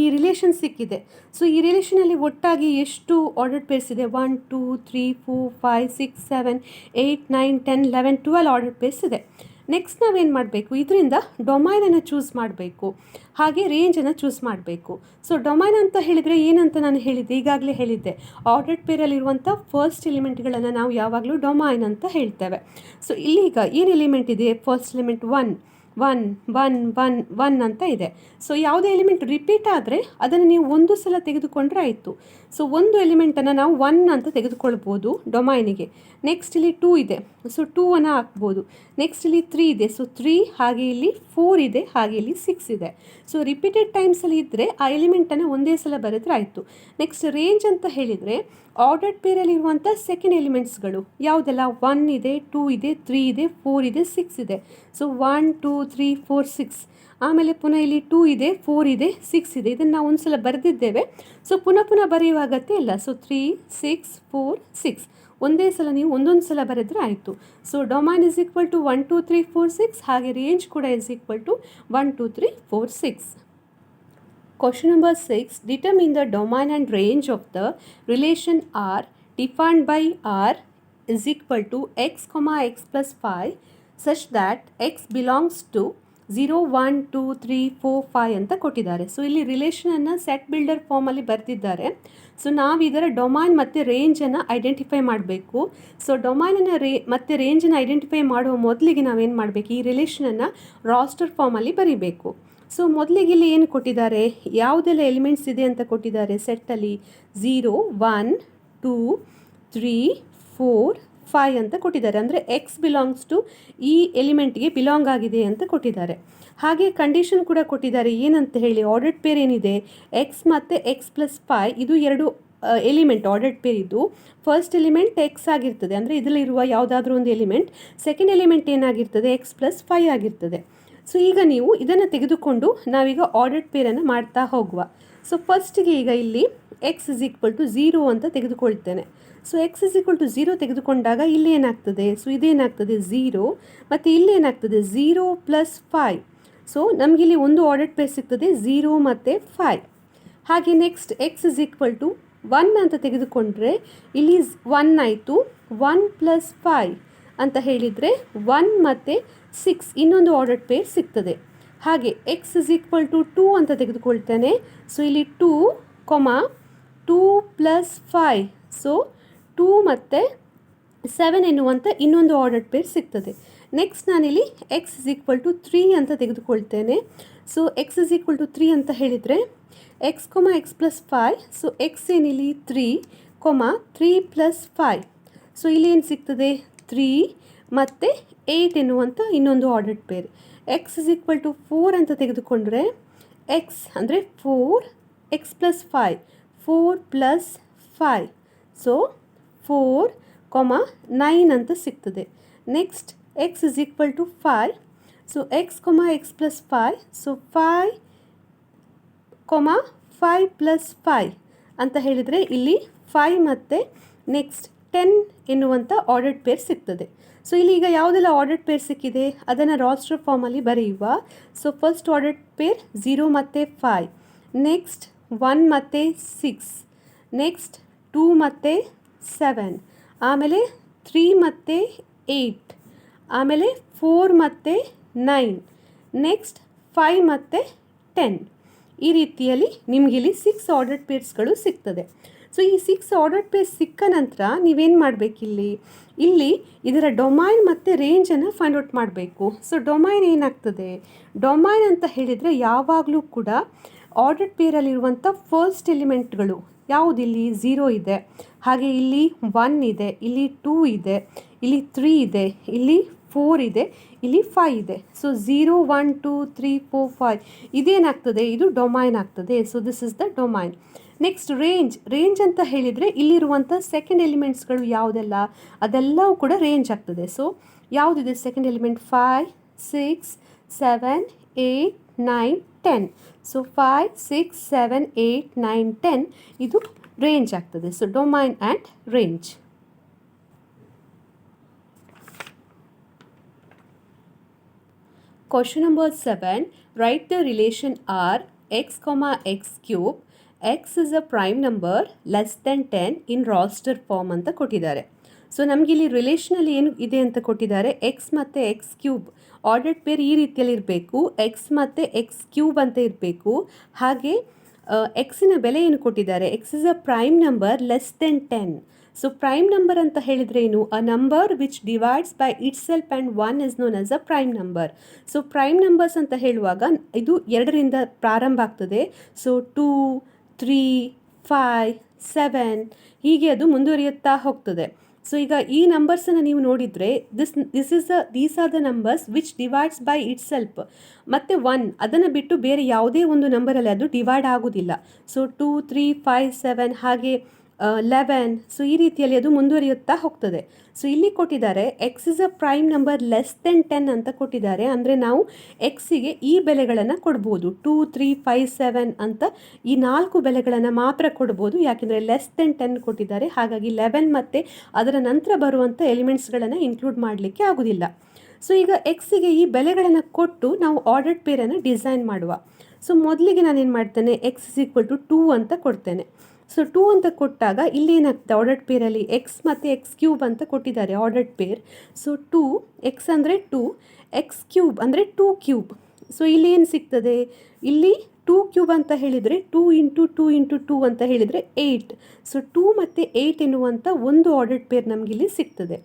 ಈ ರಿಲೇಷನ್ ಸಿಕ್ಕಿದೆ. ಸೊ ಈ ರಿಲೇಷನಲ್ಲಿ ಒಟ್ಟಾಗಿ ಎಷ್ಟು ಆರ್ಡರ್ಡ್ ಪೇರ್ಸ್ ಇದೆ? 1 2 3 4 5 6 7 8 9 10 11 12 ಆರ್ಡರ್ಡ್ ಪೇರ್ಸ್ ಇದೆ. ನೆಕ್ಸ್ಟ್ ನಾವೇನು ಮಾಡಬೇಕು? ಇದರಿಂದ ಡೊಮೈನನ್ನು ಚೂಸ್ ಮಾಡಬೇಕು, ಹಾಗೆ ರೇಂಜನ್ನು ಚೂಸ್ ಮಾಡಬೇಕು. ಸೊ ಡೊಮೈನ್ ಅಂತ ಹೇಳಿದರೆ ಏನಂತ ನಾನು ಹೇಳಿದ್ದೆ, ಈಗಾಗಲೇ ಹೇಳಿದ್ದೆ. ಆರ್ಡರ್ಡ್ ಪೇರಲ್ಲಿರುವಂಥ ಫಸ್ಟ್ ಎಲಿಮೆಂಟ್ಗಳನ್ನು ನಾವು ಯಾವಾಗಲೂ ಡೊಮೈನ್ ಅಂತ ಹೇಳ್ತೇವೆ. ಸೊ ಇಲ್ಲೀಗ ಏನು ಎಲಿಮೆಂಟ್ ಇದೆ? ಫಸ್ಟ್ ಎಲಿಮೆಂಟ್ 1 1 1 1 1 ಅಂತ ಇದೆ. ಸೊ ಯಾವುದೇ ಎಲಿಮೆಂಟ್ ರಿಪೀಟ್ ಆದರೆ ಅದನ್ನು ನೀವು ಒಂದು ಸಲ ತೆಗೆದುಕೊಂಡ್ರೆ ಆಯಿತು. ಸೊ ಒಂದು ಎಲಿಮೆಂಟನ್ನು ನಾವು 1 ಅಂತ ತೆಗೆದುಕೊಳ್ಬೋದು ಡೊಮೈನಿಗೆ. ನೆಕ್ಸ್ಟ್ ಇಲ್ಲಿ 2 ಇದೆ, ಸೊ 2ಅನ್ನು ಹಾಕ್ಬೋದು. ನೆಕ್ಸ್ಟ್ ಇಲ್ಲಿ 3 ಇದೆ, ಸೊ 3, ಹಾಗೆ ಇಲ್ಲಿ 4 ಇದೆ, ಹಾಗೆ ಇಲ್ಲಿ 6 ಇದೆ. ಸೊ ರಿಪೀಟೆಡ್ ಟೈಮ್ಸಲ್ಲಿ ಇದ್ದರೆ ಆ ಎಲಿಮೆಂಟನ್ನು ಒಂದೇ ಸಲ ಬರೆದ್ರೆ ಆಯಿತು. ನೆಕ್ಸ್ಟ್ ರೇಂಜ್ ಅಂತ ಹೇಳಿದರೆ ಆರ್ಡರ್ಡ್ ಪೇರಲ್ಲಿರುವಂಥ ಸೆಕೆಂಡ್ ಎಲಿಮೆಂಟ್ಸ್ಗಳು ಯಾವುದೆಲ್ಲ? 1 ಇದೆ, 2 ಇದೆ, 3 ಇದೆ, 4 ಇದೆ, 6 ಇದೆ. ಸೊ 1 2 3 4 6. ಆಮೇಲೆ ಪುನಃ ಇಲ್ಲಿ 2 ಇದೆ, 4 ಇದೆ, 6 ಇದೆ. ಇದನ್ನು ನಾವು ಒಂದು ಸಲ ಬರೆದಿದ್ದೇವೆ. ಸೊ ಪುನಃ ಬರೆಯುವ ಅಗತ್ಯ ಇಲ್ಲ. ಸೊ 3 6 4 6 ಒಂದೇ ಸಲ ನೀವು ಒಂದೊಂದು ಸಲ ಬರೆದ್ರೆ ಆಯಿತು. So domain is equal to 1 2 3 4 6, ಹಾಗೆ ರೇಂಜ್ ಕೂಡ is equal to 1 2 3 4 6. Question number 6. Determine the domain and range of the relation R defined by r is equal to x comma x plus 5 such that x belongs to 0 1 2 3 4 5 ಅಂತ ಕೊಟ್ಟಿದ್ದಾರೆ. So ಇಲ್ಲಿ ರಿಲೇಷನನ್ನು set builder ಫಾರ್ಮಲ್ಲಿ ಬರೆದಿದ್ದಾರೆ. So ನಾವು ಇದರ domain ಮತ್ತು ರೇಂಜನ್ನು identify ಮಾಡಬೇಕು. So ಡೊಮೈನನ್ನು ಮತ್ತು ರೇಂಜನ್ನು ಐಡೆಂಟಿಫೈ ಮಾಡುವ ಮೊದಲಿಗೆ ನಾವೇನು ಮಾಡಬೇಕು, ಈ ರಿಲೇಷನನ್ನು ರಾಸ್ಟರ್ ಫಾರ್ಮಲ್ಲಿ ಬರೀಬೇಕು. ಸೊ ಮೊದಲಿಗೆ ಇಲ್ಲಿ ಏನು ಕೊಟ್ಟಿದ್ದಾರೆ, ಯಾವುದೆಲ್ಲ ಎಲಿಮೆಂಟ್ಸ್ ಇದೆ ಅಂತ ಕೊಟ್ಟಿದ್ದಾರೆ ಸೆಟ್ಟಲ್ಲಿ. 0 1 2 3 4 5 ಅಂತ ಕೊಟ್ಟಿದ್ದಾರೆ. ಅಂದರೆ ಎಕ್ಸ್ ಬಿಲಾಂಗ್ಸ್ ಟು ಈ ಎಲಿಮೆಂಟ್ಗೆ ಬಿಲಾಂಗ್ ಆಗಿದೆ ಅಂತ ಕೊಟ್ಟಿದ್ದಾರೆ. ಹಾಗೆ ಕಂಡೀಷನ್ ಕೂಡ ಕೊಟ್ಟಿದ್ದಾರೆ. ಏನಂತ ಹೇಳಿ, ಆರ್ಡರ್ಡ್ ಪೇರ್ ಏನಿದೆ ಎಕ್ಸ್ ಮತ್ತು ಎಕ್ಸ್ ಪ್ಲಸ್ 5 ಇದು ಎರಡು ಎಲಿಮೆಂಟ್ ಆರ್ಡರ್ಡ್ ಪೇರ್. ಇದು ಫಸ್ಟ್ ಎಲಿಮೆಂಟ್ ಎಕ್ಸ್ ಆಗಿರ್ತದೆ, ಅಂದರೆ ಇದರಲ್ಲಿರುವ ಯಾವುದಾದ್ರೂ ಒಂದು ಎಲಿಮೆಂಟ್. ಸೆಕೆಂಡ್ ಎಲಿಮೆಂಟ್ ಏನಾಗಿರ್ತದೆ, ಎಕ್ಸ್ ಪ್ಲಸ್ 5 ಆಗಿರ್ತದೆ. ಸೊ ಈಗ ನೀವು ಇದನ್ನು ತೆಗೆದುಕೊಂಡು ನಾವೀಗ ಆರ್ಡರ್ಡ್ ಪೇರನ್ನು ಮಾಡ್ತಾ ಹೋಗುವ. ಸೊ ಫಸ್ಟಿಗೆ ಈಗ ಇಲ್ಲಿ ಎಕ್ಸ್ ಇಸ್ ಈಕ್ವಲ್ ಟು 0 ಅಂತ ತೆಗೆದುಕೊಳ್ತೇನೆ. So X is equal to 0 ತೆಗೆದುಕೊಂಡಾಗ ಇಲ್ಲಿ ಏನಾಗ್ತದೆ, ಸೊ ಇದೇನಾಗ್ತದೆ 0 ಮತ್ತು ಇಲ್ಲಿ ಏನಾಗ್ತದೆ 0 ಪ್ಲಸ್ 5. ಸೊ ನಮಗಿಲ್ಲಿ ಒಂದು ಆರ್ಡರ್ಡ್ ಪೇರ್ ಸಿಗ್ತದೆ 0 ಮತ್ತು 5. ಹಾಗೆ next x is equal to 1 ಅಂತ ತೆಗೆದುಕೊಂಡ್ರೆ ಇಲ್ಲಿ 1 ಆಯಿತು. 1 ಪ್ಲಸ್ 5 ಅಂತ ಹೇಳಿದರೆ 1 ಮತ್ತು 6 ಇನ್ನೊಂದು ಆರ್ಡರ್ಡ್ ಪೇರ್ ಸಿಗ್ತದೆ. ಹಾಗೆ ಎಕ್ಸ್ ಇಸ್ ಈಕ್ವಲ್ ಟು 2 ಅಂತ ತೆಗೆದುಕೊಳ್ತೇನೆ. ಸೊ ಇಲ್ಲಿ 2 2 ಪ್ಲಸ್ 5. ಸೊ 2 ಮತ್ತು 7 ಎನ್ನುವಂಥ ಇನ್ನೊಂದು ಆರ್ಡರ್ಡ್ ಪೇರ್ ಸಿಗ್ತದೆ. ನೆಕ್ಸ್ಟ್ ನಾನಿಲ್ಲಿ ಎಕ್ಸ್ ಇಸ್ ಈಕ್ವಲ್ ಟು 3 ಅಂತ ತೆಗೆದುಕೊಳ್ತೇನೆ. So X is equal to 3 ಅಂತ ಹೇಳಿದರೆ X X plus 5. So X ಏನಿಲ್ಲಿ 3 3 ಪ್ಲಸ್ 5. ಸೊ ಇಲ್ಲಿ ಏನು ಸಿಗ್ತದೆ 3 ಮತ್ತು 8 ಎನ್ನುವಂಥ ಇನ್ನೊಂದು ordered pair. X is equal to 4 ಅಂತ ತೆಗೆದುಕೊಂಡ್ರೆ ಎಕ್ಸ್ ಅಂದರೆ 4 ಎಕ್ಸ್ ಪ್ಲಸ್ 5 4 ಪ್ಲಸ್ 5. ಸೊ 4 9 ಅಂತ ಸಿಗ್ತದೆ. Next x is equal to 5. So x X plus 5. So 5 5 plus 5 ಅಂತ ಹೇಳಿದರೆ ಇಲ್ಲಿ 5 ಮತ್ತು ನೆಕ್ಸ್ಟ್ 10 ಎನ್ನುವಂಥ ಆರ್ಡರ್ಡ್ ಪೇರ್ ಸಿಗ್ತದೆ. ಸೊ ಇಲ್ಲಿ ಈಗ ಯಾವುದೆಲ್ಲ ಆರ್ಡರ್ಡ್ ಪೇರ್ ಸಿಕ್ಕಿದೆ ಅದನ್ನು ರಾಸ್ಟರ್ ಫಾರ್ಮಲ್ಲಿ ಬರೆಯುವ. ಸೊ ಫಸ್ಟ್ ಆರ್ಡರ್ಡ್ ಪೇರ್ 0 ಮತ್ತು 5, ನೆಕ್ಸ್ಟ್ 1 ಮತ್ತು 6, ನೆಕ್ಸ್ಟ್ 2 ಮತ್ತು 7, ಆಮೇಲೆ 3 ಮತ್ತು 8, ಆಮೇಲೆ 4 ಮತ್ತು 9, ನೆಕ್ಸ್ಟ್ 5 ಮತ್ತು 10. ಈ ರೀತಿಯಲ್ಲಿ ನಿಮಗಿಲ್ಲಿ 6 ಆರ್ಡರ್ಡ್ ಪೇರ್ಸ್ಗಳು ಸಿಗ್ತದೆ. ಸೊ ಈ 6 ಆರ್ಡರ್ಡ್ ಪೇರ್ಸ್ ಸಿಕ್ಕ ನಂತರ ನೀವೇನು ಮಾಡಬೇಕಿಲ್ಲಿ, ಇಲ್ಲಿ ಇದರ ಡೊಮೈನ್ ಮತ್ತು ರೇಂಜನ್ನು ಫೈಂಡ್ ಔಟ್ ಮಾಡಬೇಕು. ಸೊ ಡೊಮೈನ್ ಏನಾಗ್ತದೆ, ಡೊಮೈನ್ ಅಂತ ಹೇಳಿದರೆ ಯಾವಾಗಲೂ ಕೂಡ ಆರ್ಡರ್ಡ್ ಪೇರಲ್ಲಿರುವಂಥ ಫಸ್ಟ್ ಎಲಿಮೆಂಟ್ಗಳು ಯಾವುದಿಲ್ಲಿ 0 ಇದೆ, ಹಾಗೆ ಇಲ್ಲಿ 1 ಇದೆ, ಇಲ್ಲಿ 2 ಇದೆ, ಇಲ್ಲಿ 3 ಇದೆ, ಇಲ್ಲಿ 4 ಇದೆ, ಇಲ್ಲಿ 5 ಇದೆ. ಸೊ 0 1 2 3 4 5 ಇದೇನಾಗ್ತದೆ, ಇದು ಡೊಮೈನ್ ಆಗ್ತದೆ. So this is the domain. Next range ಅಂತ ಹೇಳಿದರೆ ಇಲ್ಲಿರುವಂಥ ಸೆಕೆಂಡ್ ಎಲಿಮೆಂಟ್ಸ್ಗಳು ಯಾವುದೆಲ್ಲ ಅದೆಲ್ಲವೂ ಕೂಡ ರೇಂಜ್ ಆಗ್ತದೆ. ಸೊ ಯಾವುದಿದೆ ಸೆಕೆಂಡ್ ಎಲಿಮೆಂಟ್ 5 6 7 8 9 10. ಸೊ 5 6 7 8 9 10 ಇದು ರೇಂಜ್ ಆಗ್ತದೆ. So domain and range. Question number 7. Write the relation R x, x cube. X is a prime number less than 10 in roster form ಅಂತ ಕೊಟ್ಟಿದ್ದಾರೆ. ಸೊ ನಮಗಿಲ್ಲಿ ರಿಲೇಷನಲ್ಲಿ ಏನು ಇದೆ ಅಂತ ಕೊಟ್ಟಿದ್ದಾರೆ, ಎಕ್ಸ್ ಮತ್ತು ಎಕ್ಸ್ ಕ್ಯೂಬ್ ಆರ್ಡರ್ಡ್ ಪೇರ್ ಈ ರೀತಿಯಲ್ಲಿ ಇರಬೇಕು, ಎಕ್ಸ್ ಮತ್ತು ಎಕ್ಸ್ ಕ್ಯೂಬ್ ಅಂತ ಇರಬೇಕು. ಹಾಗೆ ಎಕ್ಸಿನ ಬೆಲೆ ಏನು ಕೊಟ್ಟಿದ್ದಾರೆ, X is a prime number less than 10. So prime number ಅಂತ ಹೇಳಿದರೆ ಏನು, ಅ number which divides by it self and 1 is known as a prime number. So prime numbers ಅಂತ ಹೇಳುವಾಗ ಇದು 2ರಿಂದ ಪ್ರಾರಂಭ ಆಗ್ತದೆ. ಸೊ 2 3 5 7 ಹೀಗೆ ಅದು ಮುಂದುವರಿಯುತ್ತಾ ಹೋಗ್ತದೆ. ಸೊ ಈಗ ಈ ನಂಬರ್ಸನ್ನು ನೀವು ನೋಡಿದರೆ these are the numbers which divides by it self. ಮತ್ತು 1 ಅದನ್ನು ಬಿಟ್ಟು ಬೇರೆ ಯಾವುದೇ ಒಂದು ನಂಬರಲ್ಲಿ ಅದು ಡಿವೈಡ್ ಆಗೋದಿಲ್ಲ. ಸೊ 2 3 5 7 ಹಾಗೆ 11. ಸೊ ಈ ರೀತಿಯಲ್ಲಿ ಅದು ಮುಂದುವರಿಯುತ್ತಾ ಹೋಗ್ತದೆ. ಸೊ ಇಲ್ಲಿ ಕೊಟ್ಟಿದ್ದಾರೆ X is a prime number less than 10 ಅಂತ ಕೊಟ್ಟಿದ್ದಾರೆ. ಅಂದರೆ ನಾವು ಎಕ್ಸಿಗೆ ಈ ಬೆಲೆಗಳನ್ನು ಕೊಡ್ಬೋದು, 2 3 5 7 ಅಂತ ಈ 4 ಬೆಲೆಗಳನ್ನು ಮಾತ್ರ ಕೊಡ್ಬೋದು. ಯಾಕೆಂದರೆ ಲೆಸ್ ದೆನ್ 10 ಕೊಟ್ಟಿದ್ದಾರೆ, ಹಾಗಾಗಿ 11 ಮತ್ತು ಅದರ ನಂತರ ಬರುವಂಥ ಎಲಿಮೆಂಟ್ಸ್ಗಳನ್ನು ಇನ್ಕ್ಲೂಡ್ ಮಾಡಲಿಕ್ಕೆ ಆಗೋದಿಲ್ಲ. ಸೊ ಈಗ ಎಕ್ಸಿಗೆ ಈ ಬೆಲೆಗಳನ್ನು ಕೊಟ್ಟು ನಾವು ಆರ್ಡರ್ಡ್ ಪೇರನ್ನು ಡಿಸೈನ್ ಮಾಡುವ. ಸೊ ಮೊದಲಿಗೆ ನಾನೇನು ಮಾಡ್ತೇನೆ, ಎಕ್ಸ್ ಇಸ್ ಈಕ್ವಲ್ ಟು 2 ಅಂತ ಕೊಡ್ತೇನೆ. ಸೊ 2 ಅಂತ ಕೊಟ್ಟಾಗ ಇಲ್ಲಿ ಏನಾಗ್ತದೆ ಆರ್ಡರ್ಡ್ ಪೇರಲ್ಲಿ ಎಕ್ಸ್ ಮತ್ತು ಎಕ್ಸ್ ಕ್ಯೂಬ್ ಅಂತ ಕೊಟ್ಟಿದ್ದಾರೆ ಆರ್ಡರ್ಡ್ ಪೇರ್. ಸೊ 2 ಎಕ್ಸ್ ಅಂದರೆ 2, ಎಕ್ಸ್ ಕ್ಯೂಬ್ ಅಂದರೆ 2 ಕ್ಯೂಬ್. ಸೊ ಇಲ್ಲಿ ಏನು ಸಿಗ್ತದೆ, ಇಲ್ಲಿ 2 ಕ್ಯೂಬ್ ಅಂತ ಹೇಳಿದರೆ 2 ಇಂಟು 2 ಇಂಟು 2 ಅಂತ ಹೇಳಿದರೆ 8. ಸೊ 2 ಮತ್ತು 8 ಎನ್ನುವಂಥ ಒಂದು ಆರ್ಡರ್ಡ್ ಪೇರ್ ನಮಗಿಲ್ಲಿ ಸಿಗ್ತದೆ.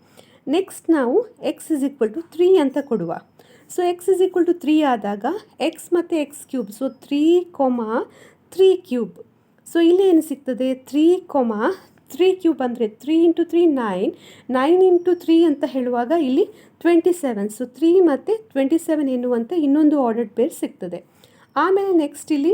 ನೆಕ್ಸ್ಟ್ ನಾವು ಎಕ್ಸ್ ಇಸ್ ಈಕ್ವಲ್ ಟು 3 ಅಂತ ಕೊಡುವ. So X is equal to 3 ಆದಾಗ ಎಕ್ಸ್ ಮತ್ತು x cube, so 3, 3 cube. So ಇಲ್ಲಿ ಏನು ಸಿಗ್ತದೆ, 3, 3 ಕ್ಯೂಬ್ ಅಂದರೆ 3 ಇಂಟು 3 9, 9 ಇಂಟು 3 ಅಂತ ಹೇಳುವಾಗ ಇಲ್ಲಿ 27. ಸೊ 3 ಮತ್ತು 27 ಎನ್ನುವಂಥ ಇನ್ನೊಂದು ಆರ್ಡರ್ಡ್ ಪೇರ್ ಸಿಗ್ತದೆ. ಆಮೇಲೆ ನೆಕ್ಸ್ಟ್ ಇಲ್ಲಿ